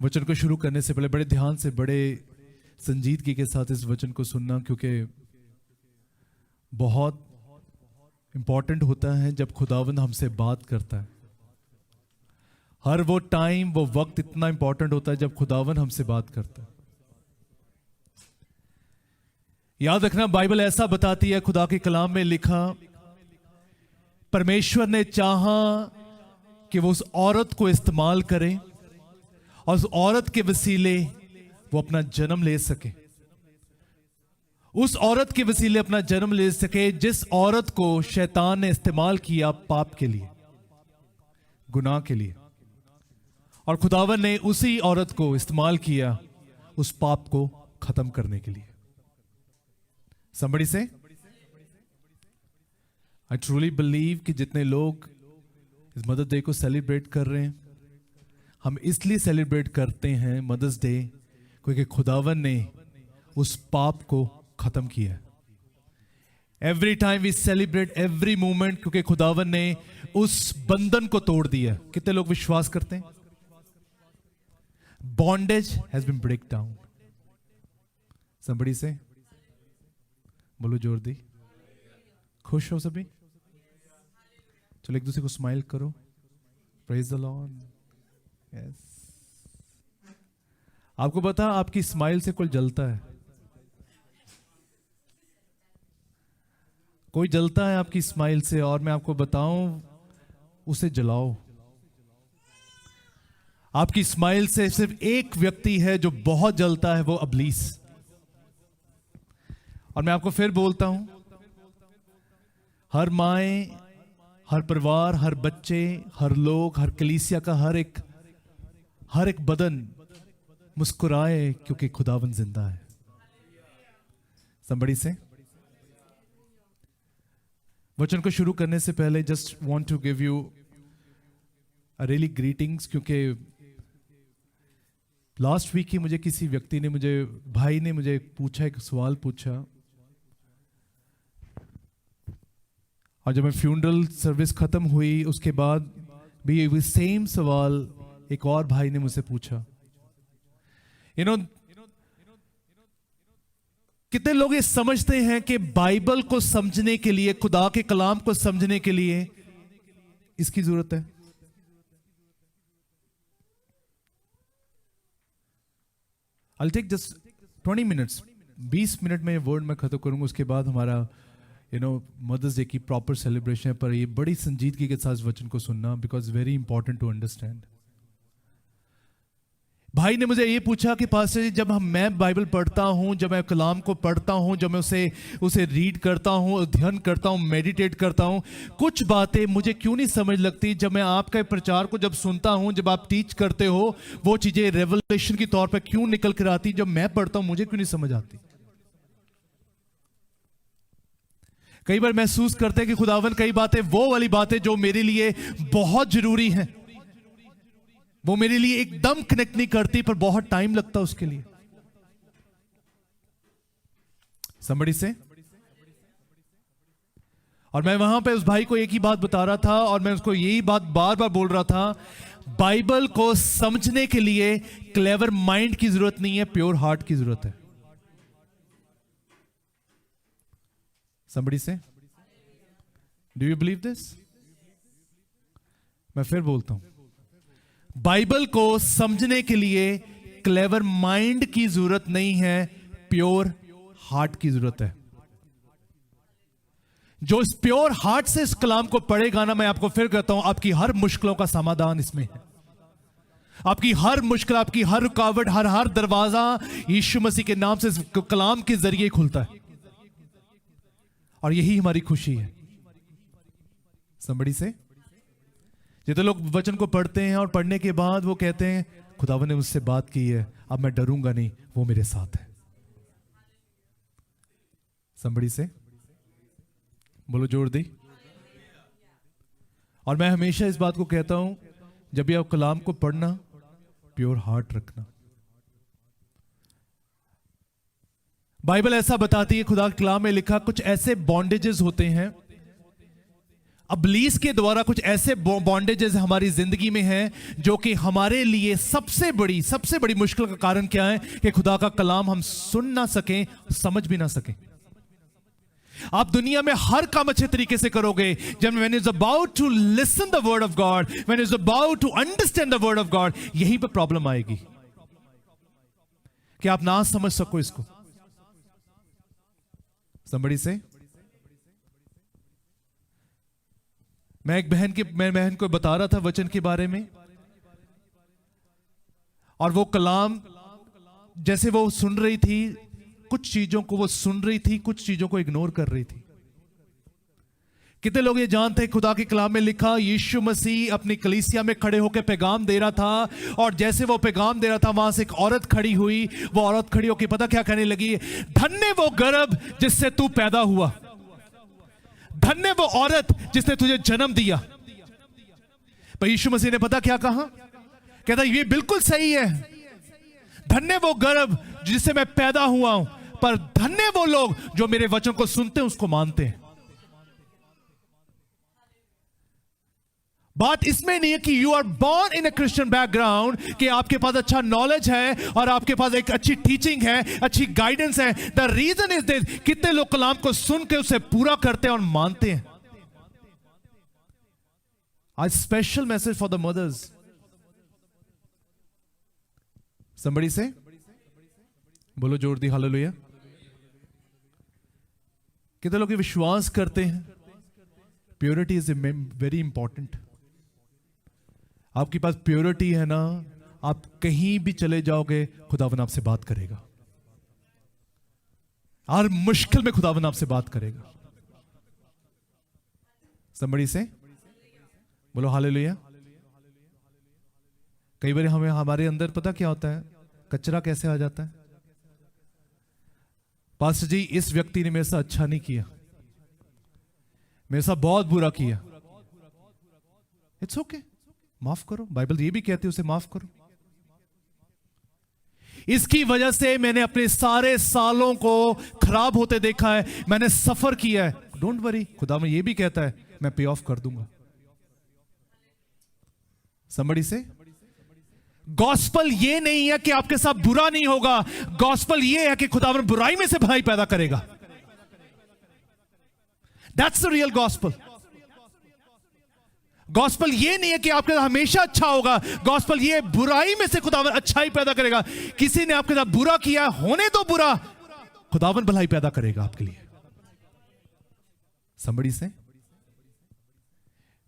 वचन को शुरू करने से पहले बड़े ध्यान से, बड़े संजीदगी के साथ इस वचन को सुनना, क्योंकि बहुत इंपॉर्टेंट होता है जब खुदावंद हमसे बात करता है। हर वो टाइम, वो वक्त इतना इंपॉर्टेंट होता है जब खुदावंद हमसे बात करता है। याद रखना, बाइबल ऐसा बताती है, खुदा के कलाम में लिखा, परमेश्वर ने चाहा कि वो उस औरत को इस्तेमाल करे और उस औरत के वसीले वो अपना जन्म ले सके। उस औरत के वसीले अपना जन्म ले सके जिस औरत को शैतान ने इस्तेमाल किया पाप के लिए, गुनाह के लिए, और खुदावन ने उसी औरत को इस्तेमाल किया उस पाप को खत्म करने के लिए। Somebody say, I truly believe कि जितने लोग इस मदर्स डे को सेलिब्रेट कर रहे हैं, हम इसलिए सेलिब्रेट करते हैं मदर्स डे क्योंकि खुदावन ने उस पाप को खत्म किया है। Every time we celebrate every moment, क्योंकि खुदावन ने उस बंधन को तोड़ दिया। कितने लोग विश्वास करते हैं? Bondage has been break down. Somebody say, बोलो जोर दी। खुश हो सभी? चलो एक दूसरे को स्माइल करो। Praise the Lord. यस। आपको पता, आपकी स्माइल से कोई जलता है, कोई जलता है आपकी स्माइल से, और मैं आपको बताऊं, उसे जलाओ। आपकी स्माइल से सिर्फ एक व्यक्ति है जो बहुत जलता है, वो इब्लीस। और मैं आपको फिर बोलता हूं, हर माएँ, हर परिवार, हर बच्चे, हर लोग, हर कलीसिया का हर एक बदन मुस्कुराए क्योंकि खुदावन जिंदा है। Somebody say, वचन को शुरू करने से पहले just want to give you a really greetings, क्योंकि लास्ट वीक ही मुझे किसी व्यक्ति ने, भाई ने मुझे पूछा, एक सवाल पूछा, और जब मैं फ्यूनरल सर्विस खत्म हुई उसके बाद भी सेम सवाल एक और भाई ने मुझसे पूछा। कितने लोग ये समझते हैं कि बाइबल को समझने के लिए, खुदा के कलाम को समझने के लिए इसकी जरूरत है? I'll take just 20 minutes, 20 minute में ये वर्ड मैं खत्म करूंगा। उसके बाद हमारा मदर्स डे की प्रॉपर सेलिब्रेशन है। पर ये बड़ी संजीदगी के साथ वचन को सुनना, because very important to understand. भाई ने मुझे ये पूछा कि पास्टर जी, जब मैं बाइबल पढ़ता हूं, जब मैं कलाम को पढ़ता हूं, जब मैं उसे रीड करता हूं, अध्ययन करता हूं, मेडिटेट करता हूं, कुछ बातें मुझे क्यों नहीं समझ लगती? जब मैं आपके प्रचार को जब सुनता हूं, जब आप टीच करते हो, वो चीजें रेवलेशन के तौर पर क्यों निकल कर आती? जब मैं पढ़ता हूं मुझे क्यों नहीं समझ आती? कई बार महसूस करते हैं कि खुदावन कई बातें, वो वाली बातें जो मेरे लिए बहुत जरूरी हैं, वो मेरे लिए एकदम कनेक्ट नहीं करती, पर बहुत टाइम लगता उसके लिए। Somebody say, और मैं वहां पे उस भाई को एक ही बात बता रहा था, और मैं उसको यही बात बार बार बोल रहा था, बाइबल को समझने के लिए क्लेवर माइंड की जरूरत नहीं है, प्योर हार्ट की जरूरत है। Somebody say, do you believe this? मैं फिर बोलता हूं, बाइबल को समझने के लिए क्लेवर माइंड की जरूरत नहीं है, प्योर हार्ट की जरूरत है। जो इस प्योर हार्ट से इस कलाम को पढ़ेगा ना, मैं आपको फिर कहता हूं, आपकी हर मुश्किलों का समाधान इसमें है। आपकी हर मुश्किल, आपकी हर रुकावट, हर दरवाजा यीशु मसीह के नाम से इस कलाम के जरिए खुलता है, और यही हमारी खुशी है। Somebody say, जितने लोग वचन को पढ़ते हैं और पढ़ने के बाद वो कहते हैं, खुदावन ने मुझसे बात की है, अब मैं डरूंगा नहीं, वो मेरे साथ है। Somebody say, बोलो जोर दी। और मैं हमेशा इस बात को कहता हूं, जब भी आप कलाम को पढ़ना, प्योर हार्ट रखना। बाइबल ऐसा बताती है, खुदा के कलाम में लिखा, कुछ ऐसे बॉन्डेजेस होते हैं, इब्लीस के द्वारा कुछ ऐसे बॉन्डेजेस हमारी जिंदगी में हैं जो कि हमारे लिए सबसे बड़ी मुश्किल का कारण क्या है कि खुदा का कलाम हम सुन ना सकें, समझ भी ना सकें। आप दुनिया में हर काम अच्छे तरीके से करोगे, जब when is about to listen the word of God, when is about to understand the word of God, यहीं पे प्रॉब्लम आएगी कि आप ना समझ सको इसको। somebody say, मैं बहन को बता रहा था वचन के बारे में, और वो कलाम जैसे वो सुन रही थी, कुछ चीजों को वो सुन रही थी, कुछ चीजों को इग्नोर कर रही थी। कितने लोग ये जानते हैं खुदा के कलाम में लिखा यीशु मसीह अपनी कलीसिया में खड़े होकर पैगाम दे रहा था, और जैसे वो पैगाम दे रहा था वहां से एक औरत खड़ी हुई। वो औरत खड़ी होकर पता क्या कहने लगी? धन्य वो गर्भ जिससे तू पैदा हुआ, धन्य वो औरत जिसने तुझे जन्म दिया। पर यीशु मसीह ने पता क्या कहा? कहता ये बिल्कुल सही है, धन्य वो गर्भ जिससे मैं पैदा हुआ हूं, पर धन्य वो लोग जो मेरे वचन को सुनते हैं, उसको मानते हैं। बात इसमें नहीं है कि you are born in a Christian background, कि आपके पास अच्छा नॉलेज है और आपके पास एक अच्छी टीचिंग है, अच्छी गाइडेंस है। द रीजन इज दिस, कितने लोग कलाम को सुन के उसे पूरा करते हैं और मानते हैं। आज special message for the mothers. somebody से बोलो जोर दी हालेलुया। कितने लोग विश्वास करते हैं प्योरिटी इज वेरी इंपॉर्टेंट। आपके पास प्योरिटी है ना, आप कहीं भी चले जाओगे खुदावन आपसे बात करेगा, हर मुश्किल में खुदावन आपसे बात करेगा। somebody से बोलो हालेलुया। कई बार हमें हमारे अंदर पता क्या होता है, कचरा कैसे आ जाता है? पास्टर जी इस व्यक्ति ने मेरे साथ अच्छा नहीं किया, मेरे साथ बहुत बुरा किया। इट्स ओके, माफ करो। बाइबल ये भी कहती है उसे माफ करो। इसकी वजह से मैंने अपने सारे सालों को खराब होते देखा है, मैंने सफर किया है। डोंट वरी, खुदा में ये भी कहता है मैं पे ऑफ कर दूंगा। somebody से गॉस्पल ये नहीं है कि आपके साथ बुरा नहीं होगा, गॉस्पल ये है कि खुदावन बुराई में से भलाई पैदा करेगा। That's the real gospel. Gospel ये नहीं है कि आपके साथ हमेशा अच्छा होगा, गॉस्पल ये बुराई में से खुदावन अच्छाई पैदा करेगा। किसी ने आपके साथ बुरा किया, होने दो बुरा, खुदावन भलाई पैदा करेगा आपके लिए। somebody से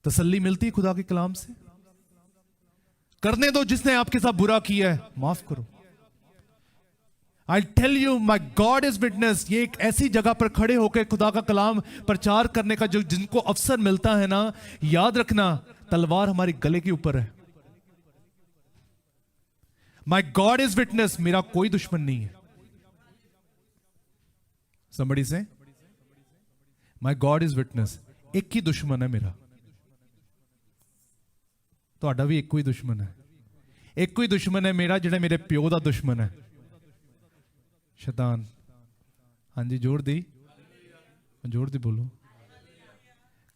तसल्ली मिलती है खुदा के कलाम से। करने दो जिसने आपके साथ बुरा किया है, माफ करो। I tell you my God is witness. ये एक ऐसी जगह पर खड़े होकर खुदा का कलाम प्रचार करने का जो जिनको अवसर मिलता है ना, याद रखना तलवार हमारे गले के ऊपर है। माई गॉड इज विटनेस, मेरा कोई दुश्मन नहीं है। somebody से माई गॉड इज विटनेस, एक ही दुश्मन है मेरा, ਤੁਹਾਡਾ भी एक ही दुश्मन है। एक ही दुश्मन है मेरा, ਜਿਹੜਾ मेरे प्यो ਦਾ दुश्मन है, शैतान। हाँ जी, जोर दी बोलो।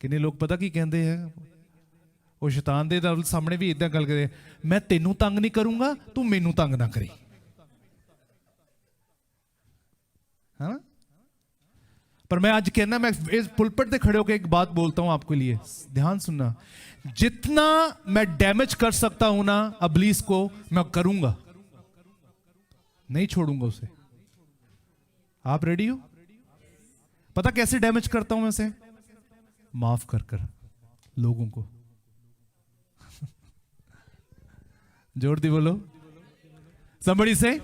किन्ने लोग पता की कहते हैं, वो शैतान दे सामने भी इदा गल करे, मैं तेनू तंग नहीं करूंगा, तू मैनू तंग ना करी। हाँ, पर मैं आज कहना, मैं इस पुलपट से खड़े होकर एक बात बोलता हूं आपके लिए, ध्यान सुनना। जितना मैं डैमेज कर सकता हूं ना इब्लीस को, मैं करूंगा, नहीं छोड़ूंगा उसे। आप रेडी हो? पता कैसे डैमेज करता हूं मैं उसे? माफ कर लोगों को। जोर दी बोलो। somebody से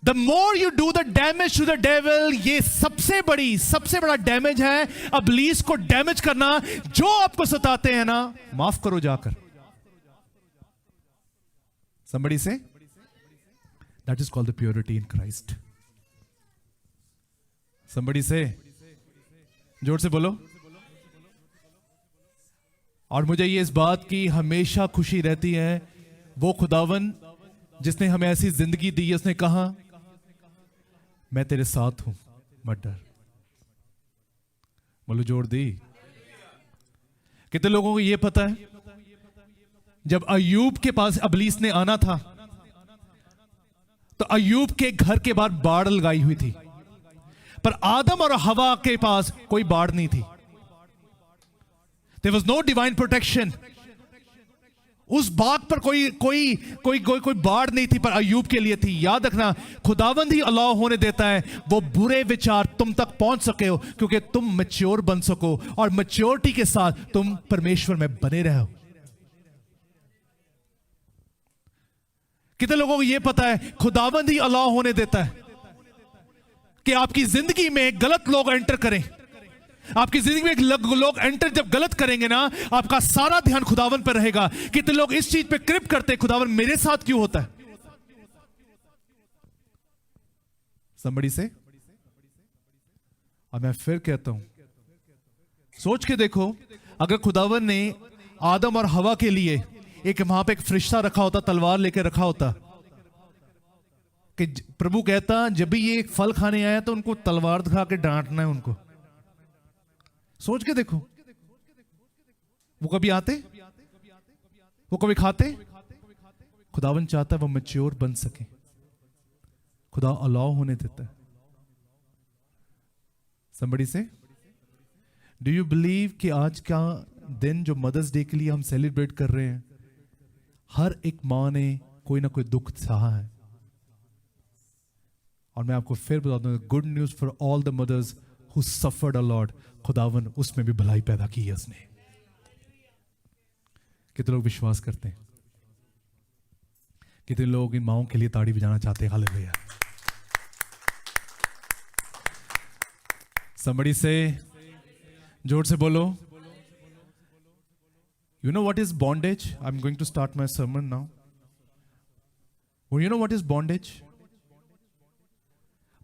The more you do the damage to the devil, ये सबसे बड़ा डैमेज है इब्लीस को डैमेज करना। जो आपको सताते हैं ना, माफ करो जाकर। somebody say that is called the purity in Christ. somebody say जोर से बोलो। और मुझे ये इस बात की हमेशा खुशी रहती है, वो खुदावन जिसने हमें ऐसी जिंदगी दी, उसने कहा मैं तेरे साथ हूं, मत डर। बोलो जोर दी। कितने लोगों को यह पता है जब अय्यूब के पास अबलीस ने आना था तो अय्यूब के घर के बाहर बाड़ लगाई हुई थी, पर आदम और हवा के पास कोई बाड़ नहीं थी। There was no divine protection. उस बाग पर कोई बाढ़ नहीं थी, पर अय्यूब के लिए थी। याद रखना, खुदावंद ही अलाउ होने देता है वो बुरे विचार तुम तक पहुंच सके हो, क्योंकि तुम मैच्योर बन सको और मैच्योरिटी के साथ तुम परमेश्वर में बने रहो। कितने लोगों को यह पता है खुदावंद ही अलाउ होने देता है कि आपकी जिंदगी में गलत लोग एंटर करें। आपकी जिंदगी में लोग एंटर जब गलत करेंगे ना, आपका सारा ध्यान खुदावन पर रहेगा। कितने लोग इस चीज पे क्रिप करते हैं, खुदावन मेरे साथ क्यों होता है? somebody से और मैं फिर कहता हूं, सोच के देखो, अगर खुदावन ने आदम और हवा के लिए एक वहां पे एक फरिश्ता रखा होता, तलवार लेकर रखा होता, कि प्रभु कहता जब भी ये फल खाने आया तो उनको तलवार दिखा के डांटना है उनको। सोच के देखो, वो कभी आते, वो कभी खाते? खुदावन चाहता है वो मैच्योर बन सके, खुदा अलाउ होने देता है। somebody से डू यू बिलीव कि आज का दिन जो मदर्स डे के लिए हम सेलिब्रेट कर रहे हैं, हर एक मां ने कोई ना कोई दुख सहा है। और मैं आपको फिर बता दूं, good news for all the mothers who suffered a lot, खुदावन उसमें भी भलाई पैदा की है उसने। कितने लोग विश्वास करते हैं? कितने लोग इन माओं के लिए ताड़ी बजाना चाहते हैं? हालेलुया। somebody से जोर से बोलो, you know what is bondage? I'm going to start my sermon now. Well, you know what is bondage?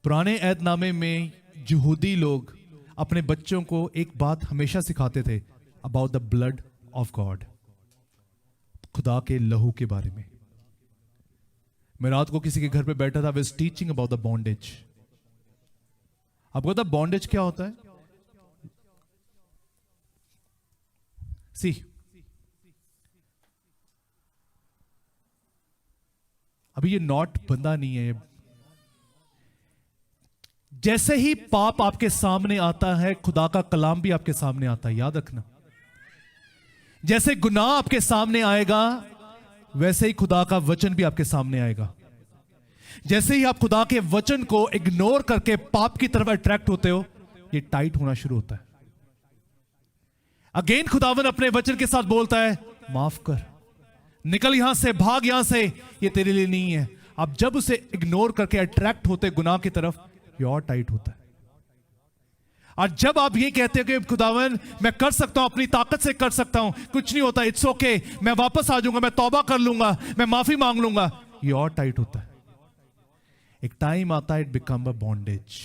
पुराने ऐदनामे में यहूदी लोग अपने बच्चों को एक बात हमेशा सिखाते थे, about the blood of God, खुदा के लहू के बारे में। मैं रात को किसी के घर पे बैठा था, was teaching about the bondage. आपको पता बॉन्डेज क्या होता है? सी, अभी ये नॉट बंदा नहीं है। जैसे ही पाप आपके सामने आता है, खुदा का कलाम भी आपके सामने आता है। याद रखना, जैसे गुनाह आपके सामने आएगा, वैसे ही खुदा का वचन भी आपके सामने आएगा। जैसे ही आप खुदा के वचन को इग्नोर करके पाप की तरफ अट्रैक्ट होते हो, ये टाइट होना शुरू होता है। अगेन खुदावन अपने वचन के साथ बोलता है, माफ कर, निकल यहां से, भाग यहां से, ये तेरे लिए नहीं है। आप जब उसे इग्नोर करके अट्रैक्ट होते गुनाह की तरफ, ये और टाइट होता है। और जब आप ये कहते हो कि खुदावन मैं कर सकता हूं, अपनी ताकत से कर सकता हूं, कुछ नहीं होता, इट्स ओके, मैं वापस आ जाऊंगा, मैं तौबा कर लूंगा, मैं माफी मांग लूंगा, ये और टाइट होता है। एक टाइम आता है, it become a bondage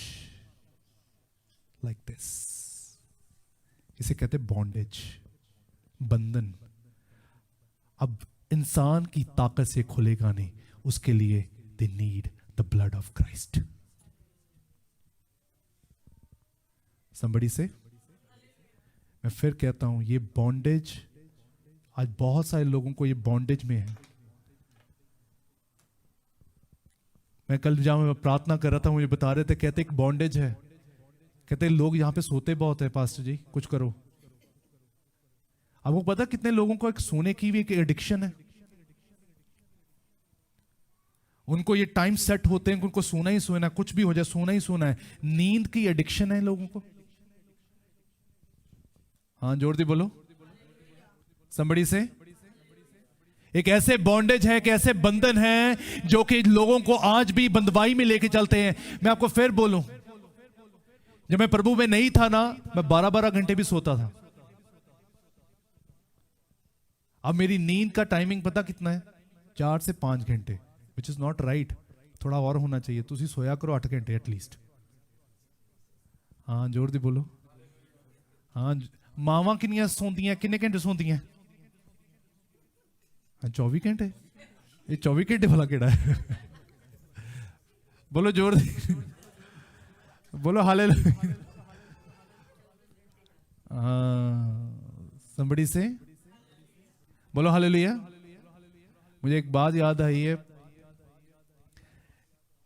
like this. इसे कहते हैं बॉन्डेज, बंधन। अब इंसान की ताकत से खुलेगा नहीं, उसके लिए they need the blood of Christ. somebody से मैं फिर कहता हूं, ये बॉन्डेज आज बहुत सारे लोगों को ये बॉन्डेज में है। मैं कल जहां मैं प्रार्थना कर रहा था, मुझे बता रहे थे, कहते एक बॉन्डेज है, कहते लोग यहां पे सोते बहुत है, पास्टर जी कुछ करो। आपको पता कितने लोगों को एक सोने की भी एक एडिक्शन है? उनको ये टाइम सेट होते हैं, उनको सोना ही सोना, कुछ भी हो जाए सोना ही सोना है। नींद की एडिक्शन है लोगों को। हाँ जोर दी बोलो, somebody से एक ऐसे बॉन्डेज है, एक ऐसे बंधन है जो कि लोगों को आज भी बंदवाई में लेके चलते हैं। मैं आपको फिर बोलूं, जब मैं प्रभु में नहीं था ना, मैं 12-12 घंटे भी सोता था। अब मेरी नींद का टाइमिंग पता कितना है? 4 से 5 घंटे, विच इज नॉट राइट। थोड़ा और होना चाहिए। तुसी सोया करो 8 घंटे एटलीस्ट। हाँ जोर दी बोलो। हाँ, मावां किन्नियां सोंदियां, किन्ने घंटे सोंदियां? 24 घंटे। ये 24 घंटे भला केड़ा है? बोलो जोर दी बोलो हालेलुया। somebody say, बोलो हालेलुया। मुझे एक बात याद आई है,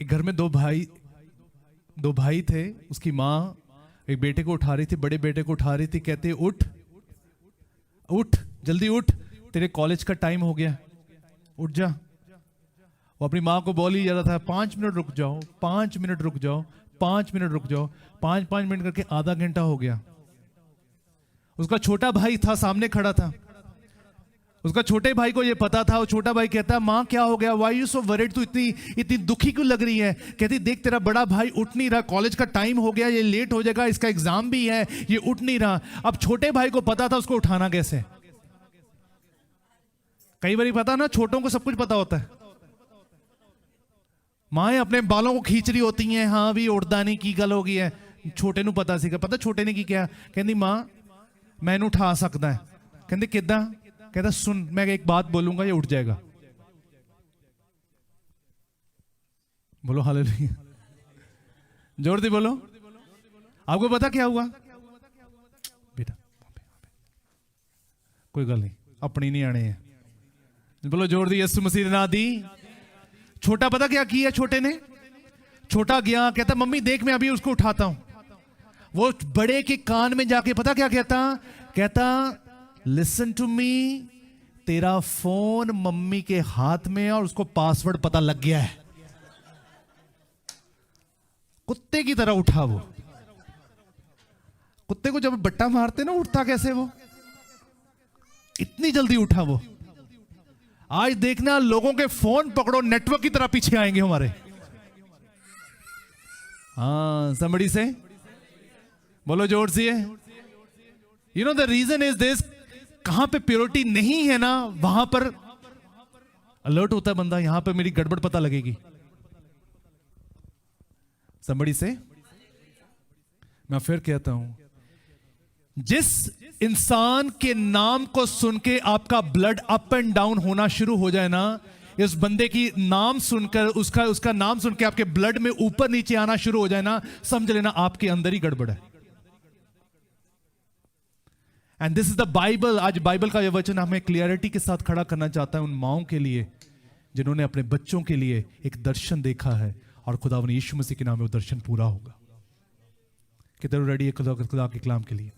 एक घर में दो भाई थे। उसकी माँ एक बेटे को उठा रही थी, बड़े बेटे को उठा रही थी, कहते उठ उठ जल्दी उठ, तेरे कॉलेज का टाइम हो गया, उठ जा। वो अपनी माँ को बोल ही जा रहा था, 5 मिनट रुक जाओ, 5 मिनट रुक जाओ, 5 मिनट रुक जाओ। 5 मिनट करके आधा घंटा हो गया। उसका छोटा भाई था, सामने खड़ा था। उसका छोटे भाई को ये पता था। वो छोटा भाई कहता, माँ क्या हो गया, वाई यू सो वरीड, तू इतनी दुखी क्यों लग रही है? कहती, देख तेरा बड़ा भाई उठ नहीं रहा, कॉलेज का टाइम हो गया, ये लेट हो जाएगा, इसका एग्जाम भी है, ये उठ नहीं रहा। अब छोटे भाई को पता था उसको उठाना कैसे। कई बार पता ना, छोटों को सब कुछ पता होता है। माएं अपने बालों को खींच रही होती हैं, हाँ भी उड़दा नहीं की गल हो गई है। छोटे नु पता सीगा, पता छोटे ने की क्या, कहती मां मैं इन्हू उठा सकता है। कहते किदा, कहता सुन मैं एक बात बोलूंगा ये उठ जाएगा। बोलो हालेलुया, जोर दी बोलो। आपको पता क्या हुआ बेटा, कोई गल नहीं, अपनी नहीं आने है। बोलो जोर दी यीशु मसीह ना दी। छोटा पता क्या किया छोटे ने? छोटा गया, कहता मम्मी देख मैं अभी उसको उठाता हूं। वो बड़े के कान में जाके पता क्या कहता, कहता लिसन टू मी, तेरा फोन मम्मी के हाथ में और उसको पासवर्ड पता लग गया है। कुत्ते की तरह उठा वो। कुत्ते को जब बट्टा मारते ना उठता कैसे वो, इतनी जल्दी उठा वो। आज देखना लोगों के फोन पकड़ो नेटवर्क की तरह पीछे आएंगे हमारे। हाँ somebody से बोलो जोर से। You know the reason is this, कहां पे प्योरिटी नहीं है ना वहां पर अलर्ट होता है बंदा, यहां पे मेरी गड़बड़ पता लगेगी। somebody से मैं फिर कहता हूं, जिस इंसान के नाम को सुन के आपका ब्लड अप एंड डाउन होना शुरू हो जाए ना, इस बंदे की नाम सुनकर उसका नाम सुन के आपके ब्लड में ऊपर नीचे आना शुरू हो जाए ना, समझ लेना आपके अंदर ही गड़बड़ है। And this is the Bible. आज बाइबल का यह वचन हमें क्लियरिटी के साथ खड़ा करना चाहता है उन माओं के लिए जिन्होंने अपने बच्चों के लिए एक दर्शन देखा है और खुदावंद यीशु मसीह के नाम में वो दर्शन पूरा होगा। कितने रेडी है खुदा के कलाम के लिए?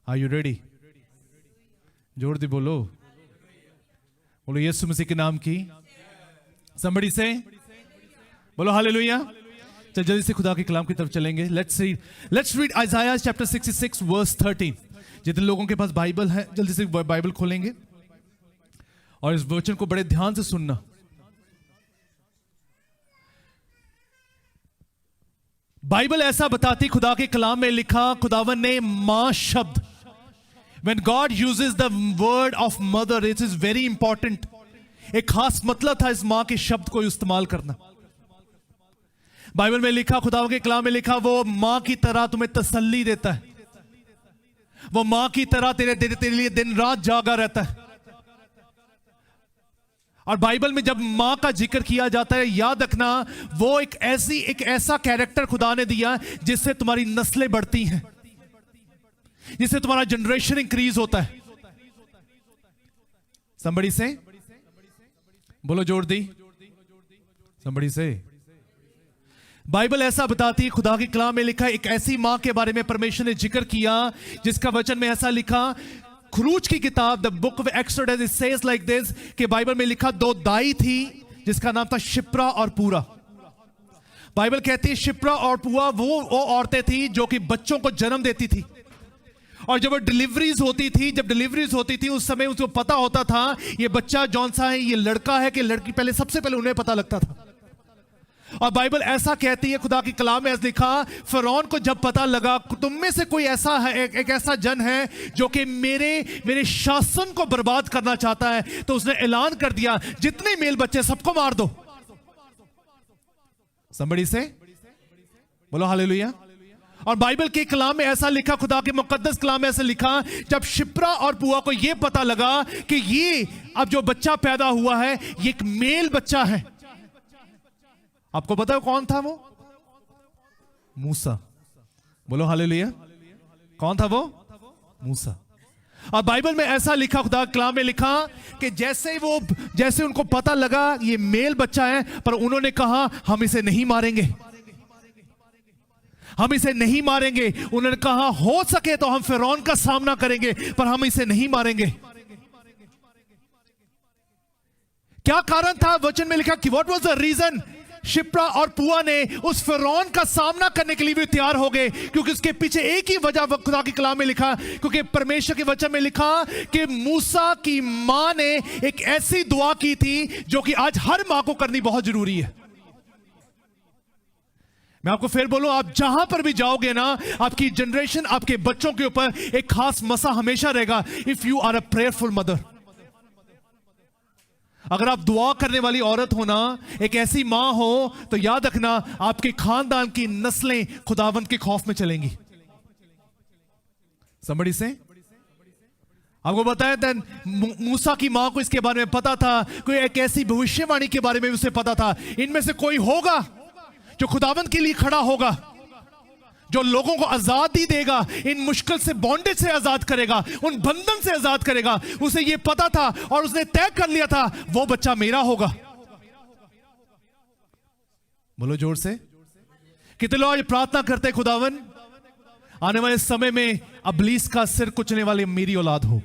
Are you ready? जोर दी बोलो, बोलो यीशु मसीह के नाम की। somebody से बोलो हालेलुया। चल जल्दी से खुदा के कलाम की तरफ चलेंगे। Let's read Isaiah chapter 66 verse 13। जितने लोगों के पास बाइबल है जल्दी से बाइबल खोलेंगे और इस वचन को बड़े ध्यान से सुनना। बाइबल ऐसा बताती, खुदा के कलाम में लिखा, खुदावन ने मां शब्द, when God uses the word of mother, it is very important। एक खास मतलब था इस मां के शब्द को इस्तेमाल करना। बाइबल में लिखा, खुदा के कलाम में लिखा, वो मां की तरह तुम्हें तसल्ली देता है, वो मां की तरह तेरे लिए दिन रात जागा रहता है। और बाइबल में जब मां का जिक्र किया जाता है, याद रखना वो एक ऐसा कैरेक्टर खुदा ने दिया जिससे तुम्हारी नस्लें बढ़ती हैं, जिससे तुम्हारा जनरेशन इंक्रीज होता है। somebody से बोलो जोर दी, somebody से। बाइबल ऐसा बताती है, खुदा की कलाम में लिखा, एक ऐसी मां के बारे में परमेश्वर ने जिक्र किया जिसका वचन में ऐसा लिखा, खुरूज की किताब the book of exodus it says like this, कि बाइबल में लिखा दो दाई थी जिसका नाम था शिप्रा और पूरा। बाइबल कहती है शिप्रा और पूरा वो औरतें थी जो कि बच्चों को जन्म देती थी, और जब डिलीवरीज होती थी उस समय उसको पता होता था ये बच्चा जौन सा है, ये लड़का है कि लड़की, पहले सबसे पहले उन्हें पता लगता था। और बाइबल ऐसा कहती है, खुदा की कलाम में ऐसा लिखा, फिरौन को जब पता लगा तुम में से कोई ऐसा है, एक ऐसा जन है जो कि मेरे शासन को बर्बाद करना चाहता है, तो उसने ऐलान कर दिया जितने मेल बच्चे सबको मार दो। somebody से बोलो हालेलुया। और बाइबल के कलाम में ऐसा लिखा, खुदा के मुकद्दस कलाम में ऐसा लिखा, जब शिप्रा और पुआ को यह पता लगा कि ये अब जो बच्चा पैदा हुआ है ये एक मेल बच्चा है। आपको पता है कौन था वो? मूसा। बोलो हालेलुया। कौन था वो? मूसा। और बाइबल में ऐसा लिखा, खुदा के कलाम में लिखा कि जैसे उनको पता लगा ये मेल बच्चा है, पर उन्होंने कहा हम इसे नहीं मारेंगे, हम इसे नहीं मारेंगे। उन्होंने कहा हो सके तो हम फिरौन का सामना करेंगे, पर हम इसे नहीं मारेंगे। क्या कारण था? वचन में लिखा कि what was the reason. Shiphrah और पुआ ने उस फिरौन का सामना करने के लिए भी तैयार हो गए, क्योंकि उसके पीछे एक ही वजह खुदा के कलाम में लिखा, क्योंकि परमेश्वर के वचन में लिखा कि मूसा की मां ने एक ऐसी दुआ की थी जो कि आज हर मां को करनी बहुत जरूरी है। मैं आपको फिर बोलूं, आप जहां पर भी जाओगे ना, आपकी जनरेशन, आपके बच्चों के ऊपर एक खास मसा हमेशा रहेगा। If you are a prayerful mother, अगर आप दुआ करने वाली औरत हो ना, एक ऐसी मां हो, तो याद रखना आपके खानदान की नस्लें खुदावंत के खौफ में चलेंगी। समझी से आपको बताया था, मूसा की मां को इसके बारे में पता था, कोई एक ऐसी भविष्यवाणी के बारे में उसे पता था, इनमें से कोई होगा जो खुदावंत के लिए खड़ा होगा, जो लोगों को आजादी देगा, इन मुश्किल से, बॉन्डेज से आजाद करेगा, उन बंधन से आजाद करेगा। उसे यह पता था और उसने तय कर लिया था वो बच्चा मेरा होगा। बोलो जोर से, कितने लोग आज प्रार्थना करते हैं, खुदावन आने वाले समय में इब्लीस का सिर कुचलने वाली मेरी औलाद हो।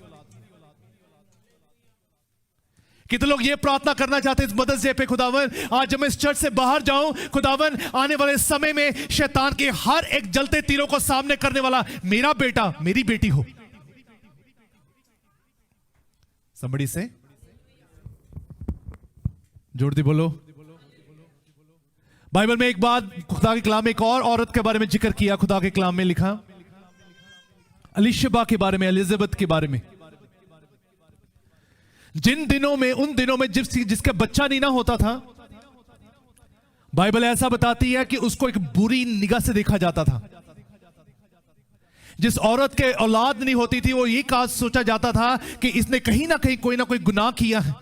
कितने लोग ये प्रार्थना करना चाहते हैं इस मदर्स डे पे, खुदावन आज जब मैं इस चर्च से बाहर जाऊं, खुदावन आने वाले समय में शैतान के हर एक जलते तीरों को सामने करने वाला मेरा बेटा, मेरी बेटी हो। समबड़ी से जोड़ दी बोलो। बाइबल में एक बात, खुदा के कलाम में एक और औरत के बारे में जिक्र किया। खुदा के कलाम में लिखा एलिशबा के बारे में, एलिजाबेथ के बारे में। जिन दिनों में, उन दिनों में जिसका बच्चा नहीं ना होता था, बाइबल ऐसा बताती है कि उसको एक बुरी निगाह से देखा जाता था। जिस औरत के औलाद नहीं होती थी, वो ये काज सोचा जाता था कि इसने कहीं ना कहीं कोई ना कोई गुनाह किया है,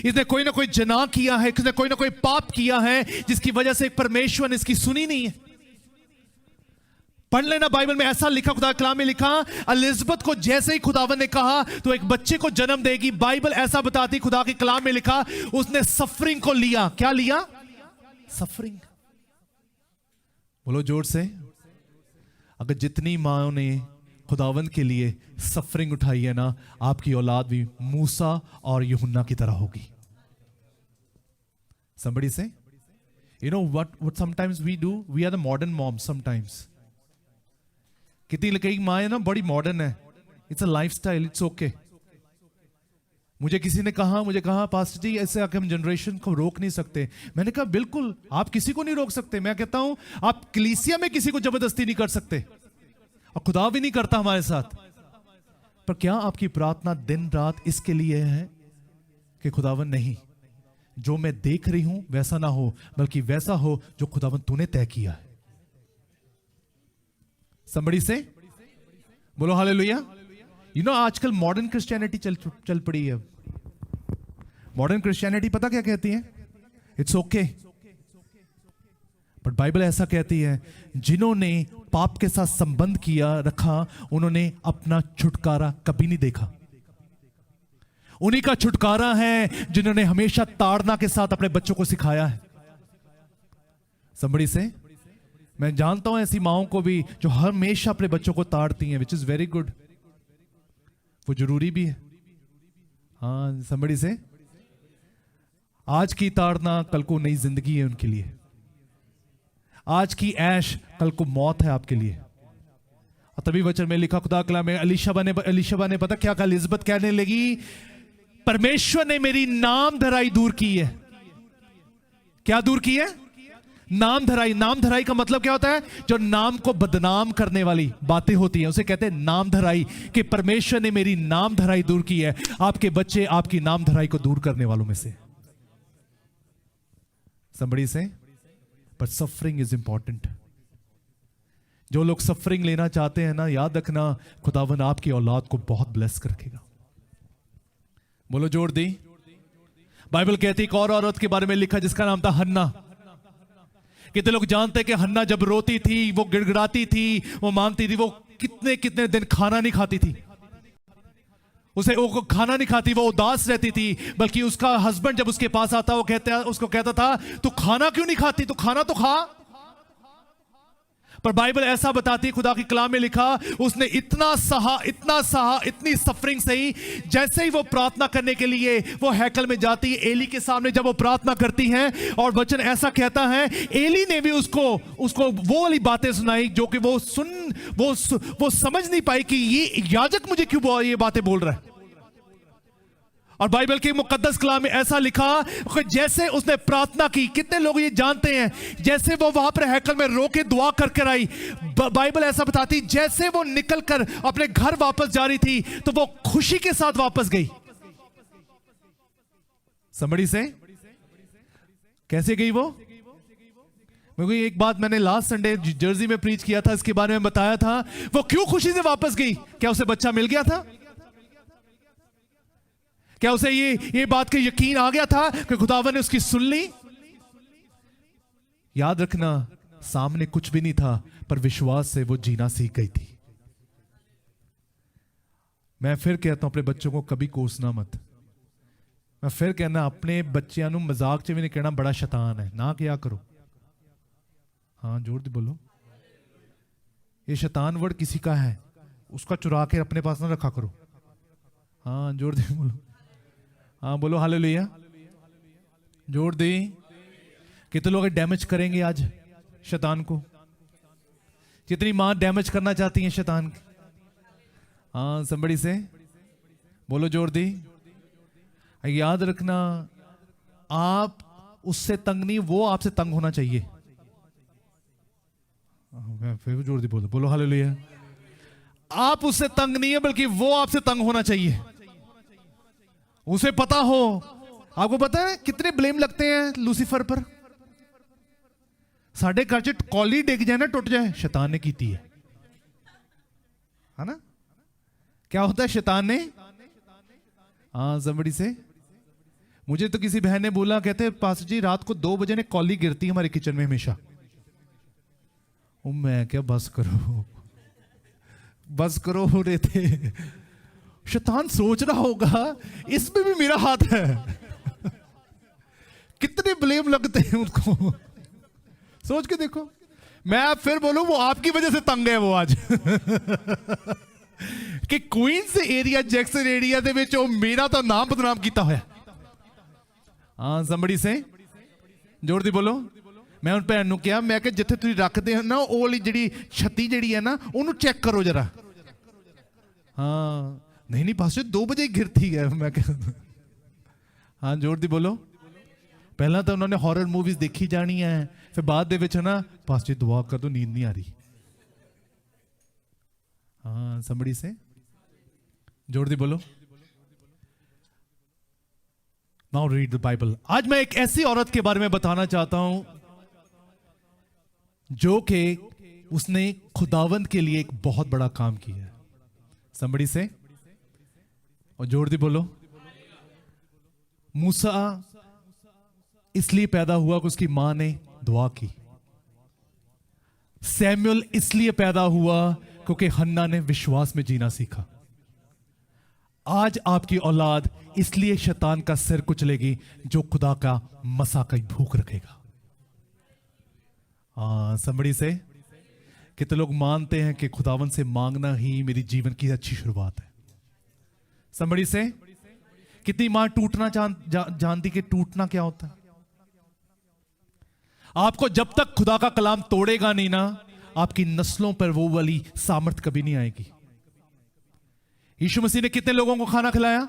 इसने कोई ना कोई जनाह किया है, इसने कोई ना कोई पाप किया है, जिसकी वजह से परमेश्वर ने इसकी सुनी नहीं है। पढ़ लेना, बाइबल में ऐसा लिखा, खुदा के कलाम में लिखा, एलिजाबेथ को जैसे ही खुदावन ने कहा तो एक बच्चे को जन्म देगी। बाइबल ऐसा बताती, खुदा के कलाम में लिखा, उसने सफरिंग को लिया। क्या लिया? सफरिंग। बोलो जोर से। अगर जितनी माओ ने खुदावन के लिए सफरिंग उठाई है ना, आपकी औलाद भी मूसा और यूहन्ना की तरह होगी। Somebody say, you know what sometimes we do? We are the modern moms sometimes. कितनी कई माँ है ना बड़ी मॉडर्न है, it's a lifestyle, it's okay. मुझे किसी ने कहा, पास्टर जी ऐसे आके हम जनरेशन को रोक नहीं सकते। मैंने कहा बिल्कुल, आप किसी को नहीं रोक सकते। मैं कहता हूं आप कलीसिया में किसी को जबरदस्ती नहीं कर सकते, और खुदा भी नहीं करता हमारे साथ। पर क्या आपकी प्रार्थना दिन रात इसके लिए है कि खुदावन नहीं, जो मैं देख रही हूं वैसा ना हो, बल्कि वैसा हो जो खुदावन तूने तय किया है। Somebody say, बोलो हालेलुया। यू नो आजकल मॉडर्न क्रिश्चियनिटी चल पड़ी है। मॉडर्न क्रिश्चियनिटी पता क्या कहती है? It's okay. बट बाइबल ऐसा कहती है, जिन्होंने पाप के साथ संबंध किया रखा, उन्होंने अपना छुटकारा कभी नहीं देखा। उन्हीं का छुटकारा है जिन्होंने हमेशा ताड़ना के साथ अपने बच्चों को सिखाया है। Somebody say, मैं जानता हूं ऐसी माओं को भी जो हमेशा अपने बच्चों को ताड़ती हैं, विच इज वेरी गुड, वो जरूरी भी है। हाँ, somebody say, आज की ताड़ना कल को नई जिंदगी है उनके लिए, आज की ऐश कल को मौत है आपके लिए। और तभी वचन में लिखा, खुदा कलाम में, एलिशबा ने पता क्या कहा? एलिजाबेथ कहने लगी, परमेश्वर ने मेरी नाम धराई दूर की है। क्या दूर की है? नाम धराई। नाम धराई का मतलब क्या होता है? जो नाम को बदनाम करने वाली बातें होती हैं उसे कहते हैं नाम धराई, कि परमेश्वर ने मेरी नाम धराई दूर की है। आपके बच्चे आपकी नाम धराई को दूर करने वालों में से। Somebody say, but suffering is important. जो लोग सफरिंग लेना चाहते हैं ना, याद रखना खुदावन आपकी औलाद को बहुत ब्लेस करेगा। बोलो जोड़ दी। बाइबल कहती है एक और औरत के बारे में लिखा जिसका नाम था हन्ना। कितने लोग जानते हैं कि हन्ना जब रोती थी, वो गिड़गिड़ाती थी, वो मांगती थी, वो कितने कितने दिन खाना नहीं खाती थी। वो खाना नहीं खाती, वो उदास रहती थी। बल्कि उसका हस्बैंड जब उसके पास आता, उसको कहता था तू खाना क्यों नहीं खाती, तू खाना तो खा। पर बाइबल ऐसा बताती है, खुदा की कलाम में लिखा, उसने इतना सहा, इतनी सफरिंग सही। जैसे ही वो प्रार्थना करने के लिए वो हैकल में जाती है, एली के सामने जब वो प्रार्थना करती हैं, और वचन ऐसा कहता है, एली ने भी उसको वो वाली बातें सुनाई जो कि वो समझ नहीं पाई कि ये याजक मुझे क्यों ये बातें बोल रहा है। और बाइबल के मुकद्दस कलाम में ऐसा लिखा कि जैसे उसने प्रार्थना की, कितने लोग ये जानते हैं, जैसे वो वहां पर हैकल में रो के दुआ कर कर आई, बाइबल ऐसा बताती, जैसे वो निकल कर अपने घर वापस जा रही थी तो वो खुशी के साथ वापस गई। समझी से कैसे गई वो? क्योंकि एक बात मैंने लास्ट संडे जर्सी में प्रीच किया था, इसके बारे में बताया था, वो क्यों खुशी से वापस गई। क्या उसे बच्चा मिल गया था? क्या उसे ये बात का यकीन आ गया था कि खुदावन ने उसकी सुन ली? याद रखना, सामने कुछ भी नहीं था, पर विश्वास से वो जीना सीख गई थी। मैं फिर कहता हूं, अपने बच्चों को कभी कोसना मत। मैं फिर कहना, अपने बच्चों को मजाक च भी नहीं कहना बड़ा शैतान है, ना क्या करो। हाँ जोर दी बोलो। ये शैतान वर्ड किसी का है, उसका चुरा के अपने पास ना रखा करो। हाँ जोर दी बोलो। हाँ बोलो हालेलुया। जोर दी। कितने लोग डैमेज करेंगे आज शैतान को? कितनी मां डैमेज करना चाहती हैं शैतान की? हाँ संबड़ी से बोलो जोर दी। याद रखना, आप उससे तंग नहीं, वो आपसे तंग होना चाहिए। फिर जोर दी बोलो, बोलो हालेलुया। आप उससे तंग नहीं है, बल्कि वो आपसे तंग होना चाहिए। उसे पता हो। आपको पता है कितने ब्लेम लगते हैं लूसीफर पर? साढ़े घर च कौली डिग जाए ना, टूट जाए, शैतान ने कीती है ना? क्या होता है शैतान ने? हाँ somebody से। मुझे तो किसी बहन ने बोला, कहते पास्टर जी रात को 2 बजे ने कौली गिरती है हमारे किचन में हमेशा। मैं क्या बस करो, बस करो हो रहे थे। शैतान सोच रहा होगा इसमें भी मेरा हाथ है। कितने ब्लेम लगते हैं उनको, सोच के देखो। मैं आप फिर बोलूं, वो आपकी वजह से तंग है वो आज। कि क्वींस एरिया, जैक्सन एरिया दे विच मेरा तो नाम बदनाम किया होया। हाँ somebody से जोर दी बोलो। मैं उन भैन नूं कहा, मैं कि जिथे तुसीं रखदे हो ना, वो वाली जिहड़ी छत्ती जिहड़ी है ना, उन्होंने चेक करो जरा। हाँ नहीं पास्टर 2 बजे गिरती है। मैं हाँ जोर दी बोलो। पहला तो उन्होंने हॉरर मूवीज देखी जानी है, फिर बाद दे विच ना पास्टर दुआ कर दो, नींद नहीं आ रही। हाँ somebody से जोर दी बोलो। Now read the Bible. आज मैं एक ऐसी औरत के बारे में बताना चाहता हूं जो कि उसने खुदावंद के लिए एक बहुत बड़ा काम किया है। somebody से और जोर दी बोलो। मूसा इसलिए पैदा हुआ कि उसकी मां ने दुआ की। सैमुअल इसलिए पैदा हुआ क्योंकि हन्ना ने विश्वास में जीना सीखा। आज आपकी औलाद इसलिए शैतान का सिर कुचलेगी जो खुदा का मसा का भूख रखेगा। somebody से कितने लोग मानते हैं कि खुदावन से मांगना ही मेरी जीवन की अच्छी शुरुआत है। somebody से कितनी मां टूटना जानती कि टूटना क्या होता है। आपको जब तक खुदा का कलाम तोड़ेगा नहीं ना, आपकी नस्लों पर वो वाली सामर्थ कभी नहीं आएगी। यीशु मसीह ने कितने लोगों को खाना खिलाया?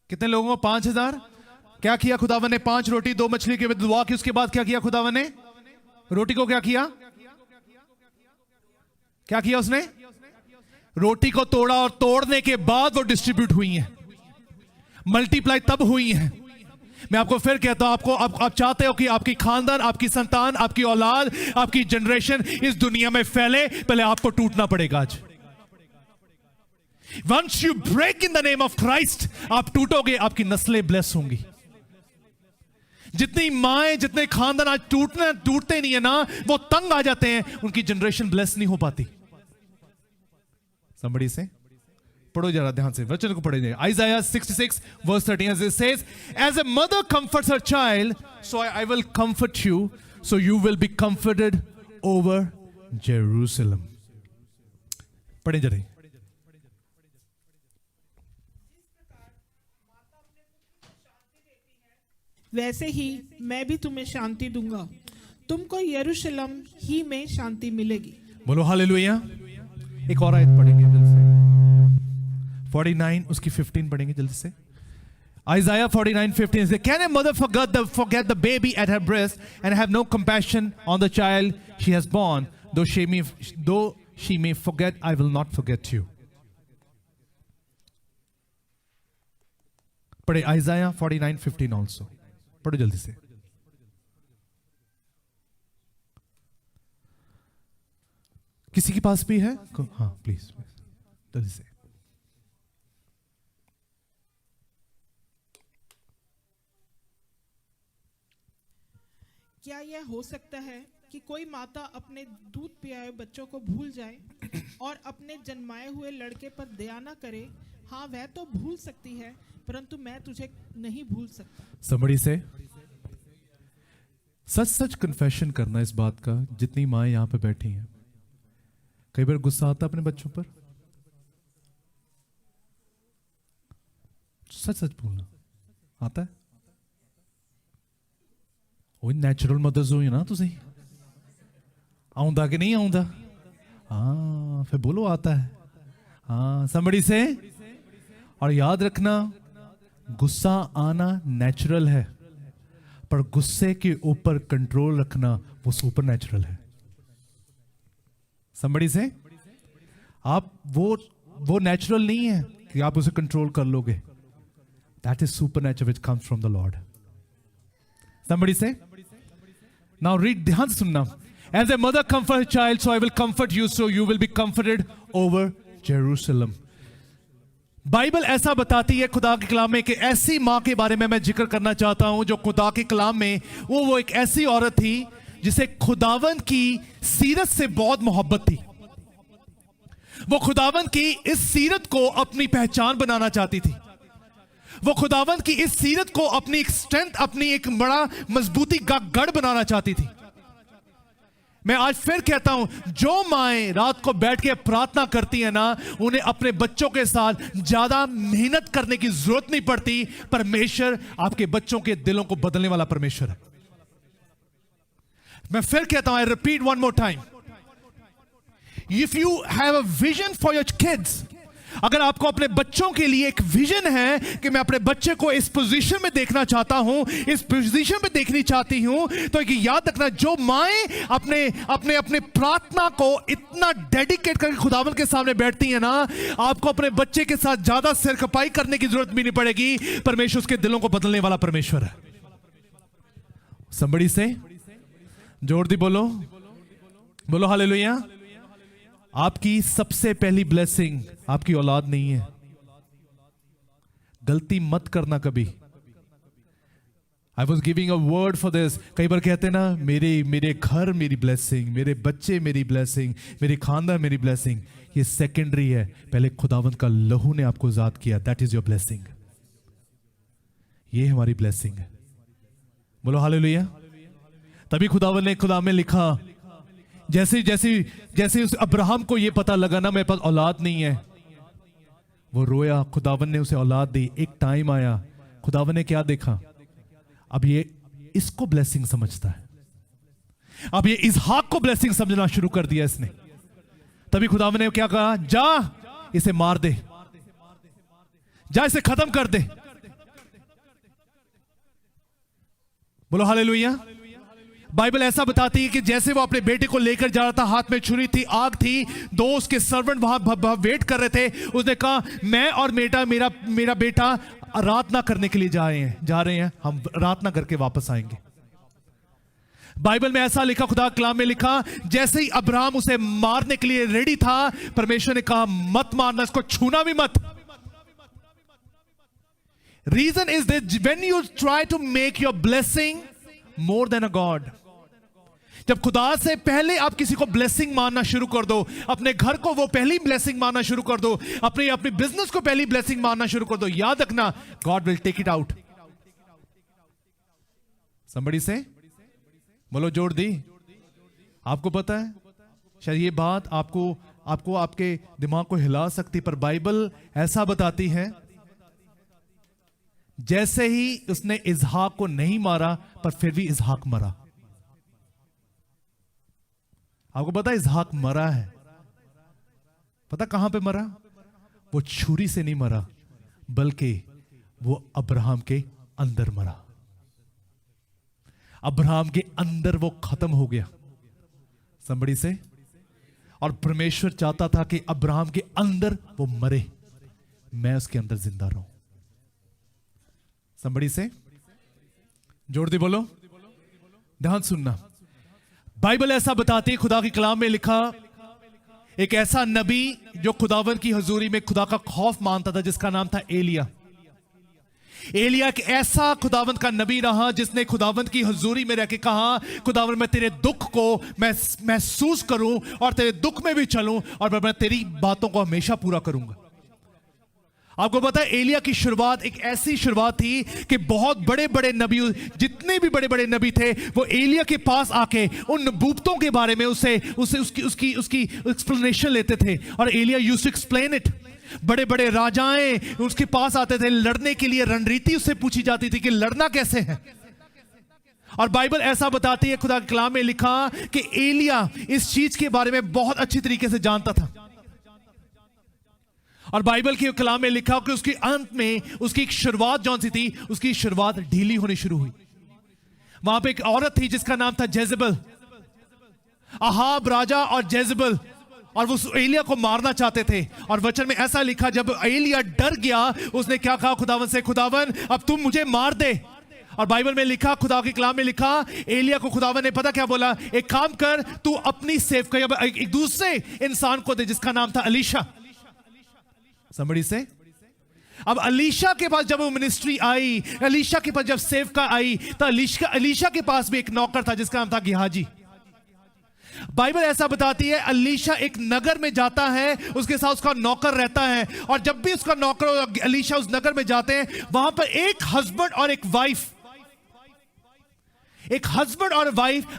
कितने लोगों को? 5000। क्या किया खुदावन ने? 5 रोटी 2 मछली के बाद दुआ की। उसके बाद क्या किया खुदावन ने? रोटी को क्या किया? क्या किया उसने? रोटी को तोड़ा, और तोड़ने के बाद वो डिस्ट्रीब्यूट हुई हैं, मल्टीप्लाई तब हुई हैं। मैं आपको फिर कहता हूं, आप चाहते हो कि आपकी खानदान, आपकी संतान, आपकी औलाद, आपकी जनरेशन इस दुनिया में फैले, पहले आपको टूटना पड़ेगा। आज once you break in the name of Christ, आप टूटोगे, आपकी नस्लें ब्लेस होंगी। जितनी माएं, जितने खानदान आज टूटते नहीं है ना, वो तंग आ जाते हैं, उनकी जनरेशन ब्लेस नहीं हो पाती। somebody से पढ़ो जरा ध्यान से, वचन को पढ़ेंगे। Isaiah 66 verse 13 as it says, as a mother comforts her child, so I will comfort you, so you will be comforted over Jerusalem. पढ़ें जरा। वैसे ही मैं भी तुम्हें शांति दूंगा, तुमको यरूशलेम ही में शांति मिलेगी। बोलो हालेलुया। एक और आयत पढ़ेंगे जल्दी से, 49 उसकी 15 पढ़ेंगे जल्दी से। Isaiah 49:15 says, can a mother forget the baby at her breast and have no compassion on the child she has born? Though she may forget, I will not forget you. पढ़े Isaiah 49:15 also. पढ़ो जल्दी से। किसी के पास भी है? हाँ please जल्दी से। क्या यह हो सकता है कि कोई माता अपने दूध पियाए बच्चों को भूल जाए और अपने जन्माए हुए लड़के पर दया न करे? हाँ, वह तो भूल सकती है, परंतु मैं तुझे नहीं भूल सकता। समझी से सच सच कन्फेशन करना इस बात का, जितनी माँ यहाँ पे बैठी हैं, कई बार गुस्सा आता अपने बच्चों पर? सच सच बोलना आता है? वो नेचुरल मदर्स हो ना तुझे, आउंदा कि नहीं आउंदा? हाँ फिर बोलो आता है। हाँ समझी से। और याद रखना, गुस्सा आना नेचुरल है, पर गुस्से के ऊपर कंट्रोल रखना वो सुपर नेचुरल है। समझी से। आप वो नेचुरल नहीं है कि आप उसे कंट्रोल कर लोगे। That is super natural which comes from the Lord. समझी से। नाउ रीड, ध्यान से सुनना। As a mother comforts her child, so I will comfort you, so you will be comforted over Jerusalem. Bible ऐसा बताती है खुदा के कलाम में कि ऐसी मां के बारे में मैं जिक्र करना चाहता हूं जो खुदा के कलाम में वो एक ऐसी औरत थी जिसे खुदावन की सीरत से बहुत मोहब्बत थी। वो खुदावन की इस सीरत को अपनी पहचान बनाना चाहती थी। वो खुदावन की इस सीरत को अपनी एक स्ट्रेंथ, अपनी एक बड़ा मजबूती का गढ़ बनाना चाहती थी। मैं आज फिर कहता हूं, जो माएं रात को बैठ के प्रार्थना करती हैं ना, उन्हें अपने बच्चों के साथ ज्यादा मेहनत करने की जरूरत नहीं पड़ती। परमेश्वर आपके बच्चों के दिलों को बदलने वाला परमेश्वर है। मैं फिर कहता हूं, I repeat one more time, if you have a vision for your kids, अगर आपको अपने बच्चों के लिए एक विजन है कि मैं अपने बच्चे को इस पोजीशन में देखना चाहता हूं, इस पोजीशन में देखनी चाहती हूं, तो एक याद रखना, जो माएं अपने अपने अपने प्रार्थना को इतना डेडिकेट करके खुदावन के सामने बैठती हैं ना, आपको अपने बच्चे के साथ ज्यादा सिर खपाई करने की जरूरत भी नहीं पड़ेगी। परमेश्वर उसके दिलों को बदलने वाला परमेश्वर है। somebody से जोर दी बोलो, बोलो हालेलुया। आपकी सबसे पहली ब्लेसिंग आपकी औलाद नहीं है। गलती मत करना कभी। I was giving a word for this. कई बार कहते हैं ना, मेरे घर मेरी ब्लेसिंग, मेरे बच्चे मेरी ब्लेसिंग, मेरी खानदान मेरी ब्लेसिंग। ये सेकेंडरी है, पहले खुदावंत का लहू ने आपको आजाद किया, दैट इज योर ब्लेसिंग। ये हमारी ब्लेसिंग है। बोलो हालेलुया। तभी खुदावंत ने खुदा में लिखा, जैसे उस अब्राहम को यह पता लगा ना मेरे पास औलाद नहीं है, वो रोया, खुदावन ने उसे औलाद दी। एक टाइम आया, खुदावन ने क्या देखा, अब ये इसको ब्लेसिंग समझता है, अब ये इसहाक को ब्लेसिंग समझना शुरू कर दिया इसने। तभी खुदावन ने क्या कहा, जा इसे मार दे, जा इसे खत्म कर दे। बोलो हालेलुया। बाइबल ऐसा बताती है कि जैसे वो अपने बेटे को लेकर जा रहा था, हाथ में छुरी थी, आग थी, दो उसके सर्वेंट वहां वेट कर रहे थे। उसने कहा, मैं और मेरा बेटा रात ना करने के लिए जा रहे हैं, हम रात ना करके वापस आएंगे। बाइबल में ऐसा लिखा, खुदा कलाम में लिखा, जैसे ही अब्राहम उसे मारने के लिए रेडी था, परमेश्वर ने कहा, मत मारना, इसको छूना भी मत। Reason is this, when you try to make your blessing more than a God, जब खुदा से पहले आप किसी को ब्लेसिंग मानना शुरू कर दो, अपने घर को वो पहली ब्लेसिंग मानना शुरू कर दो, अपने अपने बिजनेस को पहली ब्लेसिंग मानना शुरू कर दो, याद रखना God will take it out. somebody से बोलो जोड़ दी। आपको पता है शायद ये बात आपको आपके दिमाग को हिला सकती, पर बाइबल ऐसा बताती है जैसे ही उसने इसहाक को नहीं मारा पर फिर भी इसहाक मरा। आपको पता है इसहाक मरा है, पता कहां पे मरा? वो छुरी से नहीं मरा, बल्कि वो अब्राहम के अंदर मरा। अब्राहम के अंदर वो खत्म हो गया। somebody से, और परमेश्वर चाहता था कि अब्राहम के अंदर वो मरे, मैं उसके अंदर जिंदा रहूं। somebody से जोड़ दी बोलो, ध्यान सुनना। बाइबल ऐसा बताती है, खुदा की कलाम में लिखा, एक ऐसा नबी जो खुदावन की हजूरी में खुदा का खौफ मानता था, जिसका नाम था एलिया। एलिया एक ऐसा खुदावंत का नबी रहा जिसने खुदावंत की हजूरी में रह के कहा, खुदावंत मैं तेरे दुख को मैं महसूस करूं और तेरे दुख में भी चलूं और मैं तेरी बातों को हमेशा पूरा करूंगा। आपको पता है एलिया की शुरुआत एक ऐसी शुरुआत थी कि बहुत बड़े बड़े नबी, जितने भी बड़े बड़े नबी थे, वो एलिया के पास आके उन नबूवतों के बारे में उसकी एक्सप्लेनेशन लेते थे, और Elijah used to explain it. बड़े बड़े राजाएं उसके पास आते थे, लड़ने के लिए रणनीति उससे पूछी जाती थी कि लड़ना कैसे है। और बाइबल ऐसा बताती है, खुदा के कलाम में लिखा कि एलिया इस चीज के बारे में बहुत अच्छी तरीके से जानता था। और बाइबल के कलाम में लिखा कि उसके अंत में उसकी एक शुरुआत जौन सी थी, उसकी शुरुआत ढीली होनी शुरू हुई। वहां पे एक औरत थी जिसका नाम था जेजेबल। अहाब राजा और जेजेबल, और वो एलिया को मारना चाहते थे। और वचन में ऐसा लिखा, जब एलिया डर गया उसने क्या कहा खुदावन से, खुदावन अब तुम मुझे मार दे। और बाइबल में लिखा, खुदा के कलाम में लिखा, एलिया को खुदावन ने पता क्या बोला, एक काम कर, तू अपनी सेवकाई एक दूसरे इंसान को दे जिसका नाम था अलीशा। somebody से, अब अलीशा के पास जब वो मिनिस्ट्री आई, अलीशा के पास जब सेवका आई, तो अलीशा के पास भी एक नौकर था जिसका नाम था गेहाजी। बाइबल ऐसा बताती है, अलीशा एक नगर में जाता है, उसके साथ उसका नौकर रहता है, और जब भी उसका नौकर और अलीशा उस नगर में जाते हैं, वहां पर एक हस्बैंड और एक वाइफ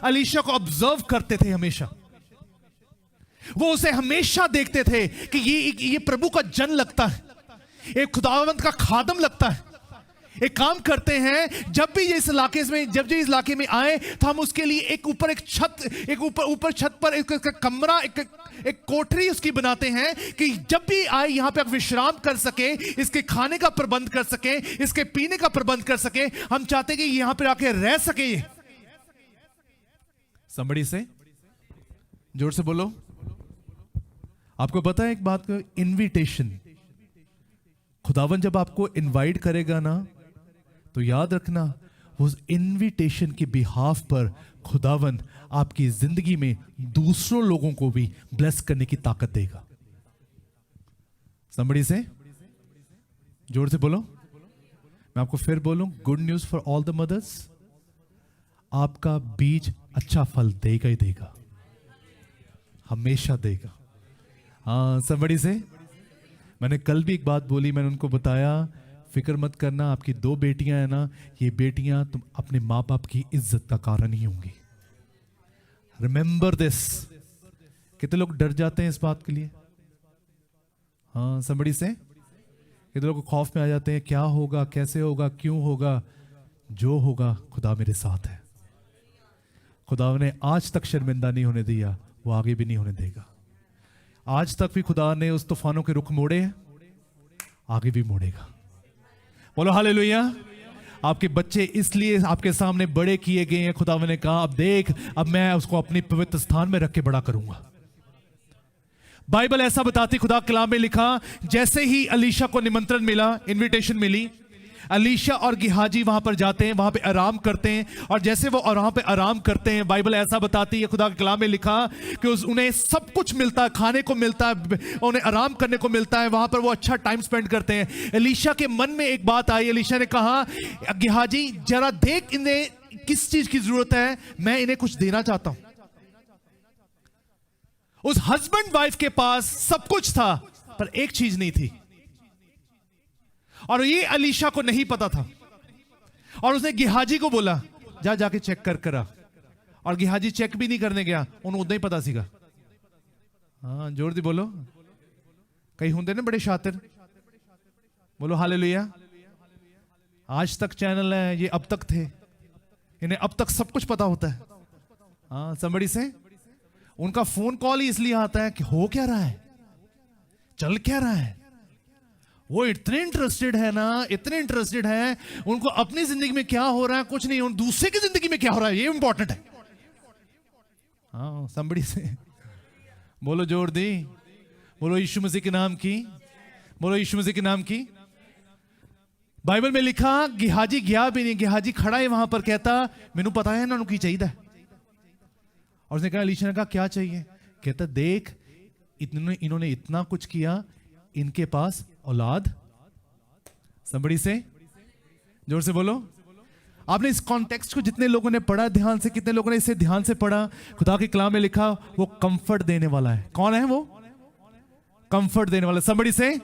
अलीशा को ऑब्जर्व करते थे हमेशा। वो उसे हमेशा देखते थे कि ये प्रभु का जन लगता है, एक खुदावंत का खादम लगता है। एक काम करते हैं, जब भी इस इलाके में आए तो हम उसके लिए एक ऊपर छत पर एक कमरा, एक कोठरी उसकी बनाते हैं कि जब भी आए यहां पे विश्राम कर सके, इसके खाने का प्रबंध कर सके, इसके पीने का प्रबंध कर सके। हम चाहते हैं कि यहां पे आके रह सके। somebody से जोर से बोलो। आपको पता है एक बात का, इनविटेशन, खुदावन जब आपको इनवाइट करेगा ना, तो याद रखना उस इनविटेशन के बिहाफ पर खुदावन आपकी जिंदगी में दूसरों लोगों को भी ब्लेस करने की ताकत देगा। somebody से जोर से बोलो। मैं आपको फिर बोलूं, good news for all the mothers, आपका बीज अच्छा फल देगा ही देगा, हमेशा देगा। हाँ, somebody से, मैंने कल भी एक बात बोली, मैंने उनको बताया, फिक्र मत करना, आपकी 2 बेटियां हैं ना, ये बेटियां तुम अपने माँ बाप की इज्जत का कारण ही होंगी। Remember this. कितने लोग डर जाते हैं इस बात के लिए? हाँ, somebody से, कितने लोग खौफ में आ जाते हैं, क्या होगा, कैसे होगा, क्यों होगा? जो होगा खुदा मेरे साथ है। खुदा ने आज तक शर्मिंदा नहीं होने दिया, वो आगे भी नहीं होने देगा। आज तक भी खुदा ने उस तूफानों के रुख मोड़े हैं, आगे भी मोड़ेगा। बोलो हालेलुया। आपके बच्चे इसलिए आपके सामने बड़े किए गए हैं, खुदा ने कहा अब देख, अब मैं उसको अपनी पवित्र स्थान में रख के बड़ा करूंगा। बाइबल ऐसा बताती, खुदा कलाम में लिखा, जैसे ही अलीशा को निमंत्रण मिला, इनविटेशन मिली, अलीशा और गेहाजी वहां पर जाते हैं, वहां पे आराम करते हैं। और जैसे वो वहां पे आराम करते हैं, बाइबल ऐसा बताती है, खुदा के कलाम में लिखा कि उन्हें सब कुछ मिलता है, खाने को मिलता है, उन्हें आराम करने को मिलता है, वहां पर वो अच्छा टाइम स्पेंड करते हैं। अलीशा के मन में एक बात आई, अलीशा ने कहा, गेहाजी जरा देख इन्हें किस चीज की जरूरत है, मैं इन्हें कुछ देना चाहता हूं। उस हस्बैंड वाइफ के पास सब कुछ था, पर एक चीज नहीं थी, और ये अलीशा को नहीं पता था। और उसने गिहाजी को बोला, जा जाके चेक कर करा। और गिहाजी चेक भी नहीं करने गया, उन्हें उदा ही पता सीगा। हाँ, जोर दी बोलो। कई होंगे ना बड़े शातिर, बोलो हालेलुया। आज तक चैनल है, ये अब तक थे, इन्हें अब तक सब कुछ पता होता है। हाँ, somebody से उनका फोन कॉल ही इसलिए आता है कि हो क्या रहा है, चल क्या रहा है। वो इतने इंटरेस्टेड है ना, इतने इंटरेस्टेड है, उनको अपनी जिंदगी में क्या हो रहा है कुछ नहीं, उन दूसरे की जिंदगी में क्या हो रहा है ये इंपॉर्टेंट है। हाँ, somebody से बोलो जोर दी, बोलो यीशु मसीह के नाम की, बोलो यीशु मसीह के नाम की। बाइबल में लिखा गिहाजी गया भी नहीं, गिहाजी खड़ा है वहां पर, कहता मैनू पता है ना की चाहिए। और उसने कहा, अलीशा ने कहा क्या चाहिए? कहता देख इन्होंने इतना कुछ किया, इनके पास औलाद। somebody से जोर से बोलो। आपने इस कॉन्टेक्स्ट को जितने लोगों ने पढ़ा ध्यान से, कितने लोगों ने इसे ध्यान से पढ़ा? खुदा के कलाम में लिखा वो कंफर्ट देने वाला है। कौन है वो? कंफर्ट देने वाला। somebody से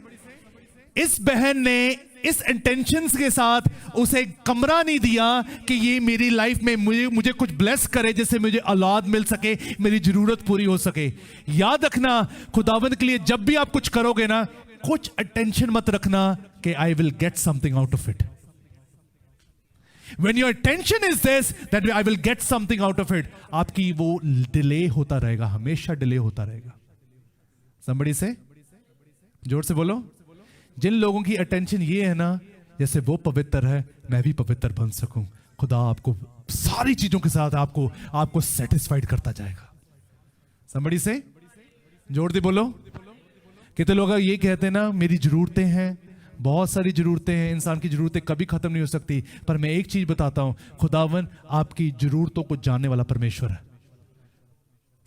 इस बहन ने इस इंटेंशंस के साथ उसे कमरा नहीं दिया कि ये मेरी लाइफ में मुझे कुछ ब्लेस करे, जिससे मुझे औलाद मिल सके, मेरी जरूरत पूरी हो सके। याद रखना, खुदावंद के लिए जब भी आप कुछ करोगे ना, कुछ अटेंशन मत रखना कि I will get something out of it. When your attention is this, that I will get something out of it, आपकी वो डिले होता रहेगा, हमेशा डिले होता रहेगा। somebody से जोर से बोलो। जिन लोगों की अटेंशन ये है ना, जैसे वो पवित्र है मैं भी पवित्र बन सकूं, खुदा आपको सारी चीजों के साथ आपको सेटिस्फाइड करता जाएगा। somebody से जोर दे बोलो। कितने लोग ये कहते हैं ना, मेरी जरूरतें हैं, बहुत सारी जरूरतें हैं, इंसान की जरूरतें कभी खत्म नहीं हो सकती, पर मैं एक चीज बताता हूं, खुदावन आपकी जरूरतों को जानने वाला परमेश्वर है।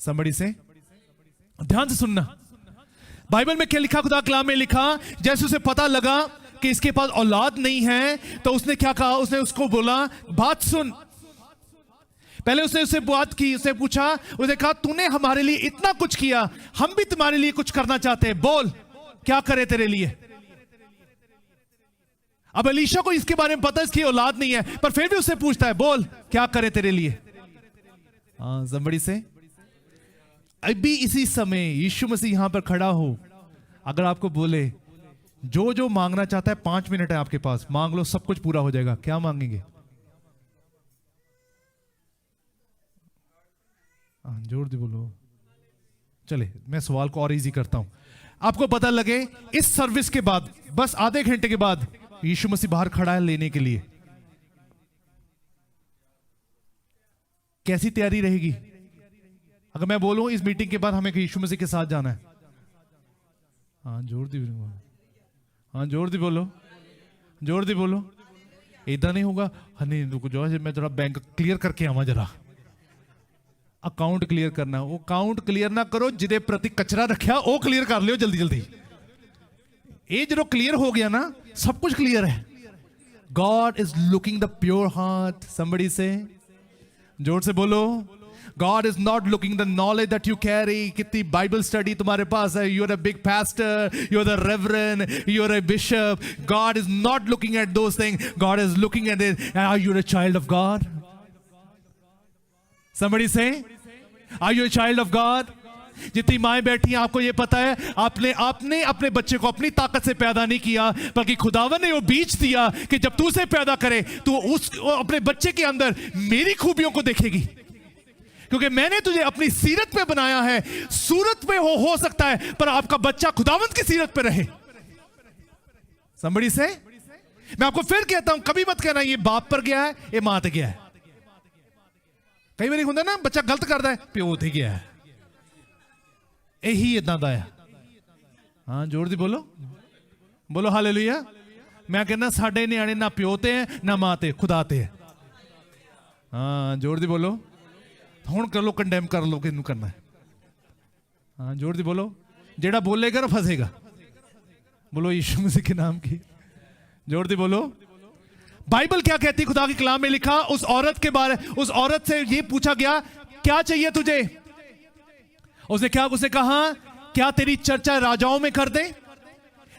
somebody से ध्यान से सुनना। बाइबल में क्या लिखा, खुदा कलाम में लिखा, जैसे उसे पता लगा कि इसके पास औलाद नहीं है, तो उसने क्या कहा? उसने उसको बोला, बात सुन। पहले उसने उससे बात की, उसने पूछा, उसने कहा तूने हमारे लिए इतना कुछ किया, हम भी तुम्हारे लिए कुछ करना चाहते हैं, बोल क्या करे तेरे लिए। अब अलीशा को इसके बारे में पता है, इसकी औलाद नहीं है, पर फिर भी उससे पूछता है, बोल क्या करे तेरे लिए। हाँ, somebody से अभी इसी समय यीशु मसीह यहां पर खड़ा हो, अगर आपको बोले जो जो मांगना चाहता है 5 मिनट है आपके पास, मांग लो, सब कुछ पूरा हो जाएगा, क्या मांगेंगे? जोर दे बोलो। चले मैं सवाल को और इजी करता हूं, आपको पता लगे इस सर्विस के बाद, बस आधे घंटे के बाद यीशु मसीह बाहर खड़ा है लेने के लिए, कैसी तैयारी रहेगी? अगर मैं बोलूं इस मीटिंग के बाद हमें यीशु मसीह के साथ जाना है, हाँ जोर दी, हाँ जोर दी बोलो, जोर दी बोलो। इधर नहीं होगा, हाँ नहीं रुको जो है, मैं जरा बैंक क्लियर करके आवा, जरा अकाउंट क्लियर करना। वो अकाउंट क्लियर ना करो, जिदे प्रति कचरा रखा वो क्लियर कर लियो जल्दी जल्दी। ये जो क्लियर हो गया ना, सब कुछ क्लियर है। God is looking the pure heart. somebody से जोर से बोलो। God is not looking the knowledge that you carry, कितनी बाइबल स्टडी तुम्हारे पास है, you're a big pastor, you're the reverend, you're a bishop. God is not looking at those things. God is looking at it. Are you a child of God? Somebody say, are you a child of God? जितनी माएं बैठी हैं, आपको ये पता है, आपने अपने बच्चे को अपनी ताकत से पैदा नहीं किया, बल्कि खुदावन ने वो बीज दिया कि जब तू उसे पैदा करे तो अपने बच्चे के अंदर मेरी खूबियों को देखेगी, क्योंकि मैंने तुझे अपनी सीरत पे बनाया है। सूरत पे हो सकता है, पर आपका बच्चा खुदावंत की सीरत पे रहे। somebody से मैं आपको फिर कहता हूं, कभी मत कहना ये बाप पर गया है, ये मां ते गया है। कई बार होता ना, बच्चा गलत करता है, प्यो ते गया है, यही इदा दा है। हाँ जोर दी बोलो, बोलो हालेलुया। मैं कहना साडे न्याणे ना प्यो ते है ना मां ते, खुदा ते है। हाँ जोर दी बोलो। हुण कर लो, कंडेम कर लो कि करना है। हाँ जोर दी बोलो। जेड़ा बोलेगा ना फंसेगा। बोलो यीशु मसीह के नाम की। जोर दी बोलो। बाइबल क्या कहती है? खुदा के कलाम में लिखा, उस औरत के बारे, उस औरत से ये पूछा गया क्या चाहिए तुझे, उसने कहा क्या तेरी चर्चा राजाओं में कर दें,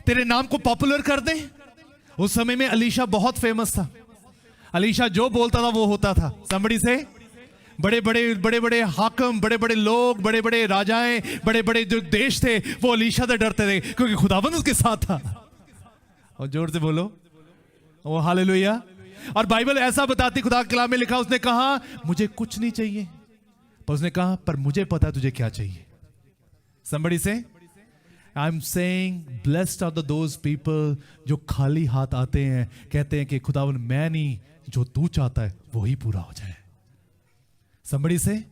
तेरे नाम को पॉपुलर कर दें। उस समय में अलीशा बहुत फेमस था। अलीशा जो बोलता था वो होता था। somebody से बड़े बड़े हाकम, बड़े बड़े लोग, बड़े बड़े राजाएं, बड़े बड़े जो देश थे वो अलीशा से डरते थे क्योंकि खुदावंद उसके साथ था। और जोर से बोलो ओ हालेलुया। और बाइबल ऐसा बताती, खुदा के कलाम में लिखा, उसने कहा मुझे कुछ नहीं चाहिए, पर उसने कहा पर मुझे पता है तुझे क्या चाहिए। somebody से I'm saying blessed are those people जो खाली हाथ आते हैं, कहते हैं कि खुदावन मैं नहीं, जो तू चाहता है वही पूरा हो जाए। somebody से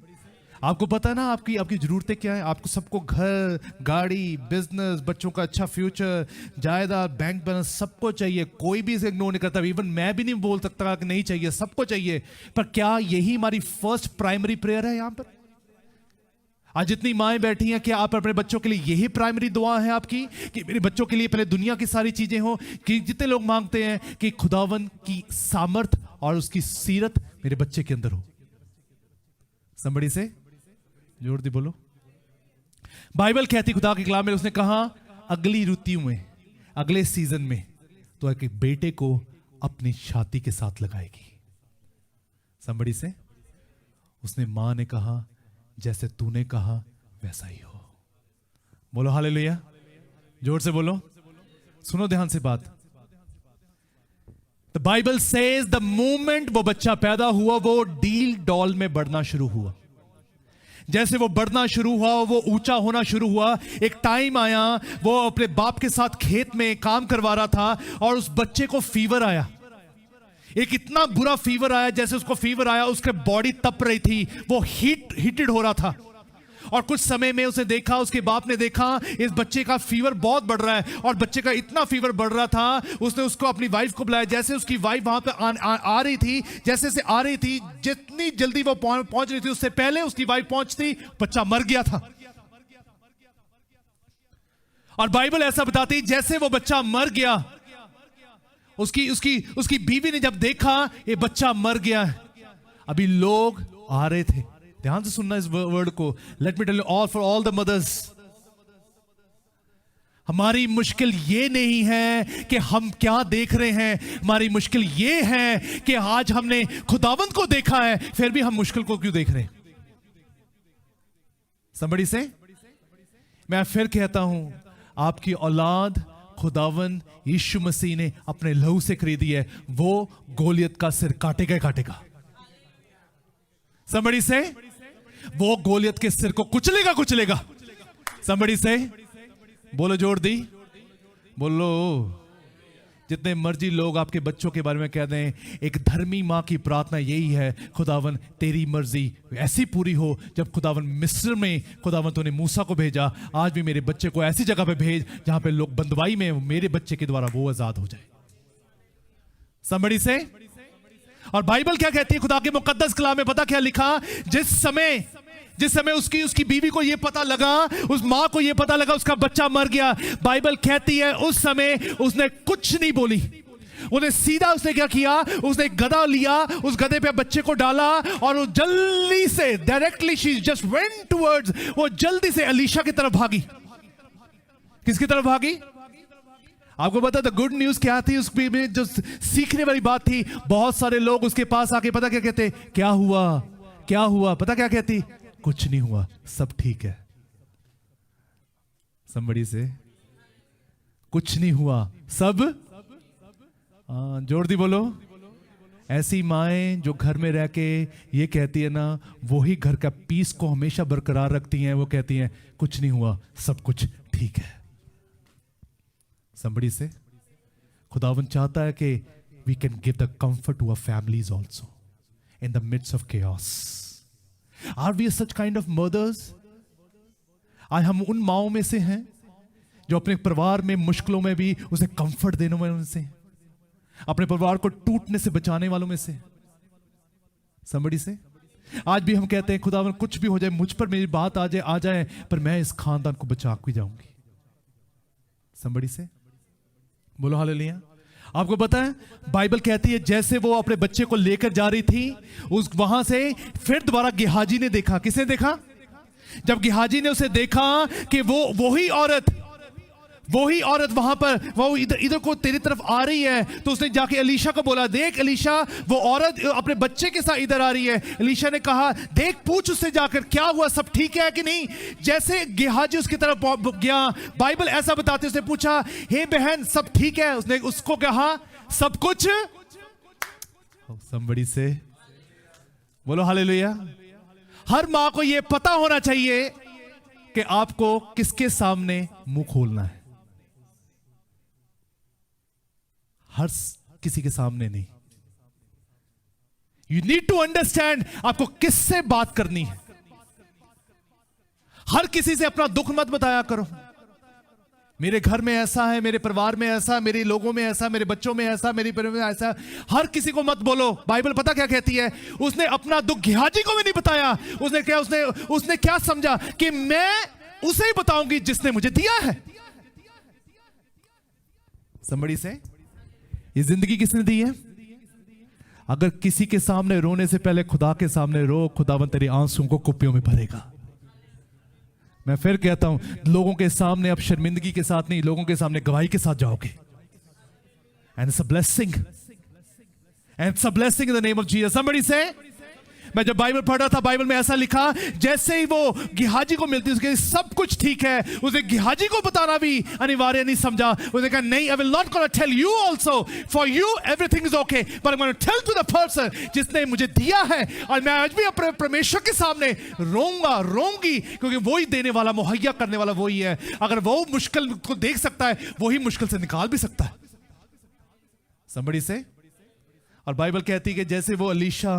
आपको पता है ना आपकी जरूरतें क्या है। आपको सबको घर, गाड़ी, बिजनेस, बच्चों का अच्छा फ्यूचर, जायदाद, बैंक बैलेंस, सबको चाहिए। कोई भी इसे इग्नोर नहीं करता। इवन मैं भी नहीं बोल सकता कि नहीं चाहिए, सबको चाहिए। पर क्या यही हमारी फर्स्ट प्राइमरी प्रेयर है यहां पर? आज जितनी माएं बैठी हैं, क्या आप अपने बच्चों के लिए यही प्राइमरी दुआ है आपकी कि मेरे बच्चों के लिए पहले दुनिया की सारी चीजें हो? कि जितने लोग मांगते हैं कि खुदावन की सामर्थ और उसकी सीरत मेरे बच्चे के अंदर हो। somebody से जोर दी बोलो। बाइबल कहती खुदा के कलाम में, उसने कहा अगली ऋतु में, अगले सीजन में तो एक बेटे को अपनी छाती के साथ लगाएगी। somebody से उसने मां ने कहा जैसे तूने कहा वैसा ही हो। बोलो हालेलुया, जोर से बोलो। सुनो ध्यान से बात। The Bible says the moment वो बच्चा पैदा हुआ वो डील डॉल में बढ़ना शुरू हुआ। जैसे वो बढ़ना शुरू हुआ, वो ऊंचा होना शुरू हुआ, एक टाइम आया वो अपने बाप के साथ खेत में काम करवा रहा था और उस बच्चे को फीवर आया। एक इतना बुरा फीवर आया, जैसे उसको फीवर आया उसके बॉडी तप रही थी, वो हीटेड हो रहा था। और कुछ समय में उसने देखा, उसके बाप ने देखा इस बच्चे का फीवर बहुत बढ़ रहा है और बच्चे का इतना फीवर बढ़ रहा था, उसने उसको अपनी वाइफ को बुलाया। जैसे उसकी वाइफ वहां पे आ रही थी, जैसे से आ रही थी, जितनी जल्दी वो पहुंच रही थी उससे पहले उसकी वाइफ पहुंचती, बच्चा मर गया था। और बाइबल ऐसा बताती जैसे वो बच्चा मर गया, उसकी बीवी ने जब देखा ये बच्चा मर गया है, अभी लोग आ रहे थे। ध्यान से सुनना इस वर्ड को। Let me tell you all for all the mothers, हमारी मुश्किल ये नहीं है कि हम क्या देख रहे हैं, हमारी मुश्किल ये है कि आज हमने खुदावंद को देखा है फिर भी हम मुश्किल को क्यों देख रहे हैं। somebody से मैं फिर कहता हूं, आपकी औलाद खुदावंद यीशु मसीह ने अपने लहू से खरीदी है, वो गोलियत का सिर काटेगा ही काटेगा। somebody से वो गोलियत के सिर को कुचलेगा। somebody से बोलो जोर दी बोलो। जितने मर्जी लोग आपके बच्चों के बारे में कह दें, एक धर्मी मां की प्रार्थना यही है, खुदावन तेरी मर्जी ऐसी पूरी हो। जब खुदावन मिस्र में खुदावन तूने मूसा को भेजा, आज भी मेरे बच्चे को ऐसी जगह पे भेज जहां पे लोग बंदवाई में मेरे बच्चे के द्वारा वो आजाद हो जाए। somebody से और बाइबल क्या कहती है, खुदा के मुकद्दस कलाम में पता क्या लिखा? जिस समय उसकी बीवी को यह पता लगा, उस मां को यह पता लगा उसका बच्चा मर गया, बाइबल कहती है उस समय उसने कुछ नहीं बोली। उन्हें सीधा उसने क्या किया, उसने गधा लिया, उस गधे पे बच्चे को डाला और वो जल्दी से directly she just went towards, वो जल्दी से अलीशा की तरफ भागी। किसकी तरफ भागी? आपको पता द गुड न्यूज क्या थी? उसमें जो सीखने वाली बात थी, बहुत सारे लोग उसके पास आके पता क्या कहते, क्या हुआ? पता क्या कहती? कुछ नहीं हुआ, सब ठीक है। somebody से कुछ नहीं हुआ, सब जोर दी बोलो। ऐसी माएं जो घर में रह के ये कहती है ना, वही घर का पीस को हमेशा बरकरार रखती हैं। वो कहती हैं कुछ नहीं हुआ, सब कुछ ठीक है। somebody से खुदावन चाहता है कि we can give the comfort to our families also in the midst of chaos. Are we such kind of mothers? आज हम उन माओं में से हैं जो अपने परिवार में मुश्किलों में भी उसे कंफर्ट देने वालों में से, अपने परिवार को टूटने से बचाने वालों में से। somebody से आज भी हम कहते हैं खुदावन कुछ भी हो जाए, मुझ पर मेरी बात आ जाए पर मैं इस खानदान को बचा के जाऊंगी। somebody से बोलो हालेलुया। आपको पता है बाइबल कहती है जैसे वो अपने बच्चे को लेकर जा रही थी, उस वहां से फिर दोबारा गेहाजी ने देखा। किसने देखा? जब गेहाजी ने उसे देखा कि वही औरत वहां पर वो इधर को तेरी तरफ आ रही है, तो उसने जाके एलीशा को बोला, देख एलीशा, वो औरत अपने बच्चे के साथ इधर आ रही है। एलीशा ने कहा, देख पूछ उससे जाकर क्या हुआ, सब ठीक है कि नहीं। जैसे गेहाजी उसकी तरफ गया, बाइबल ऐसा बताते, उसने पूछा, हे बहन सब ठीक है? उसने उसको कहा सब कुछ। somebody से बोलो हालेलुया। हर मां को यह पता होना चाहिए कि आपको किसके सामने मुंह खोलना है। हर किसी के सामने नहीं। यू नीड टू अंडरस्टैंड आपको किससे बात करनी है। हर किसी से अपना दुख मत बताया करो। मेरे घर में ऐसा है, मेरे परिवार में ऐसा, मेरे लोगों में ऐसा, मेरे बच्चों में ऐसा, मेरी परिवार में ऐसा। हर किसी को मत बोलो। बाइबल पता क्या कहती है? उसने अपना दुख गेहाजी को भी नहीं बताया। उसने क्या समझा कि मैं उसे ही बताऊंगी जिसने मुझे दिया है। somebody से ये जिंदगी किसने दी है? अगर किसी के सामने रोने से पहले खुदा के सामने रो, खुदावन तेरे आंसुओं को कुप्पियों में भरेगा। मैं फिर कहता हूं, लोगों के सामने अब शर्मिंदगी के साथ नहीं, लोगों के सामने गवाही के साथ जाओगे। And it's a blessing, and it's a blessing in the name of Jesus. Somebody से मैं जब बाइबल पढ़ रहा था, बाइबल में ऐसा लिखा, जैसे ही वो गेहाजी को मिलती उसके सब कुछ ठीक है, उसे गेहाजी को बताना भी अनिवार्य नहीं समझा। उसने कहा नहीं, I will not gonna tell you also, for you everything is okay, but I am gonna tell to the person जिसने मुझे दिया है। और मैं आज भी अपने परमेश्वर के सामने रोऊंगी, क्योंकि वही देने वाला, मुहैया करने वाला वही है। अगर वो मुश्किल को देख सकता है, वही मुश्किल से निकाल भी सकता है। समबडी से। और बाइबल कहती है कि जैसे वो एलीशा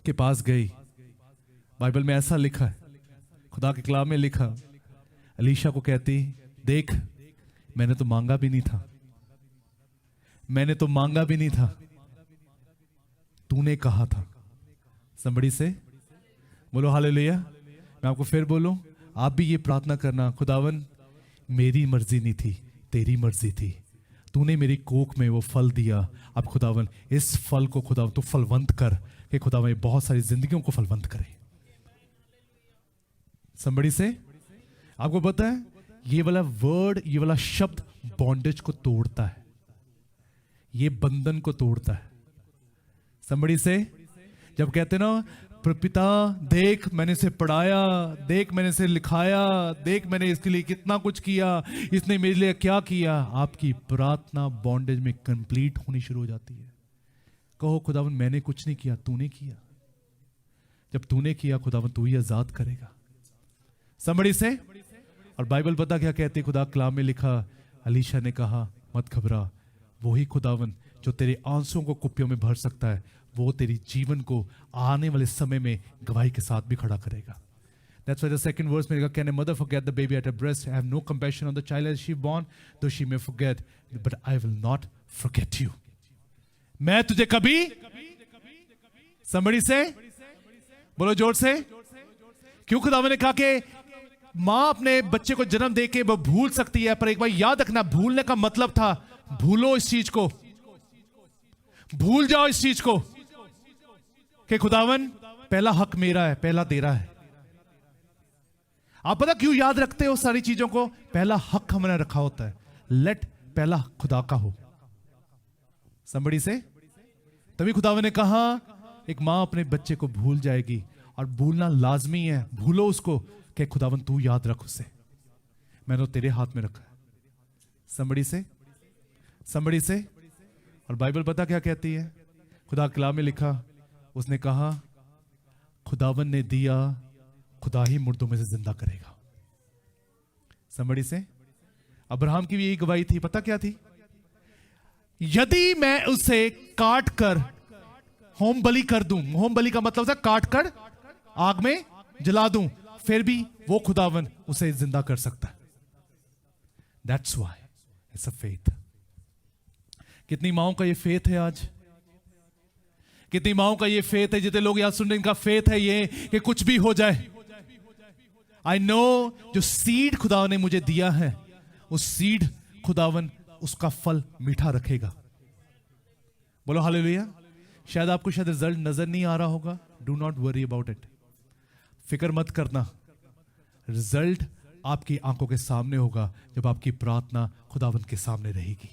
के पास गई, बाइबल में ऐसा लिखा है, खुदा के कलाम में लिखा, एलीशा को कहती, देख मैंने तो मांगा भी नहीं था, तूने कहा था। समबडी से बोलो हालेलुया। मैं आपको फिर बोलूं, आप भी ये प्रार्थना करना, खुदावन मेरी मर्जी नहीं थी, तेरी मर्जी थी। तूने मेरी कोख में वो फल दिया, अब खुदावन इस फल को खुदावन तू फलवंत कर, कि खुदावन बहुत सारी जिंदगियों को फलवंत करे। समबडी से आपको पता है, ये वाला वर्ड, ये वाला शब्द बॉन्डेज को तोड़ता है, ये बंधन को तोड़ता है। समबडी से जब कहते ना, पिता देख मैंने इसे पढ़ाया, देख मैंने इसे लिखाया, देख मैंने इसके लिए कितना कुछ किया, इसने मेरे लिए क्या किया, आपकी प्रार्थना बॉन्डेज में कंप्लीट होनी शुरू हो जाती है। कहो खुदावन मैंने कुछ नहीं किया, तूने किया। जब तूने किया खुदावन तू ही आजाद करेगा। समबडी से। और बाइबल पता क्या कहती है? खुदा कलाम में लिखा, एलीशा ने कहा मत घबरा, वही खुदावन जो तेरे आंसुओं को कुप्पियों में भर सकता है, वो तेरी जीवन को आने वाले समय में गवाही के साथ भी खड़ा करेगा। That's why the second verse में लिखा, can a mother forget the baby at her breast, have no compassion on the child as she born, though she may forget, but I will not forget you. मैं तुझे कभी, somebody से बोलो जोर से। क्यों खुदावन ने कहा कि मां अपने बच्चे को जन्म दे के वो भूल सकती है, पर एक बार याद रखना, भूलने का मतलब था भूलो इस चीज को, भूल जाओ इस चीज को कि खुदावन पहला हक मेरा है, पहला तेरा है। आप पता क्यों याद रखते हो सारी चीजों को? पहला हक हमने रखा होता है, लेट पहला खुदा का हो। समबड़ी से। तभी खुदावन ने कहा एक मां अपने बच्चे को भूल जाएगी, और भूलना लाजमी है, भूलो उसको कि खुदावन तू याद रख उसे, मैंने तो तेरे हाथ में रखा है। समबड़ी से, समबड़ी से। और बाइबल पता क्या कहती है? खुदा कलाम में लिखा, उसने कहा खुदावन ने दिया, खुदा ही मुर्दों में से जिंदा करेगा। समबड़ी से। अब्राहम की भी यही गवाही थी, पता क्या थी? यदि मैं उसे काट कर होम बलि कर दूं, होम बलि का मतलब था काट कर आग में जला दूं, फिर भी वो खुदावन उसे जिंदा कर सकता है। That's why it's a faith. कितनी माओं का ये फेथ है आज? कितनी माओं का ये फेथ है? जितने लोग यहां सुन रहे, इनका फेथ है ये कि कुछ भी हो जाए। आई नो जो सीड खुदावन ने मुझे दिया है, उस सीड खुदावन उसका फल मीठा रखेगा। बोलो हालेलुया। शायद आपको शायद रिजल्ट नजर नहीं आ रहा होगा, do not worry about it. फिक्र मत करना, रिजल्ट आपकी आंखों के सामने होगा जब आपकी प्रार्थना खुदावंत के सामने रहेगी।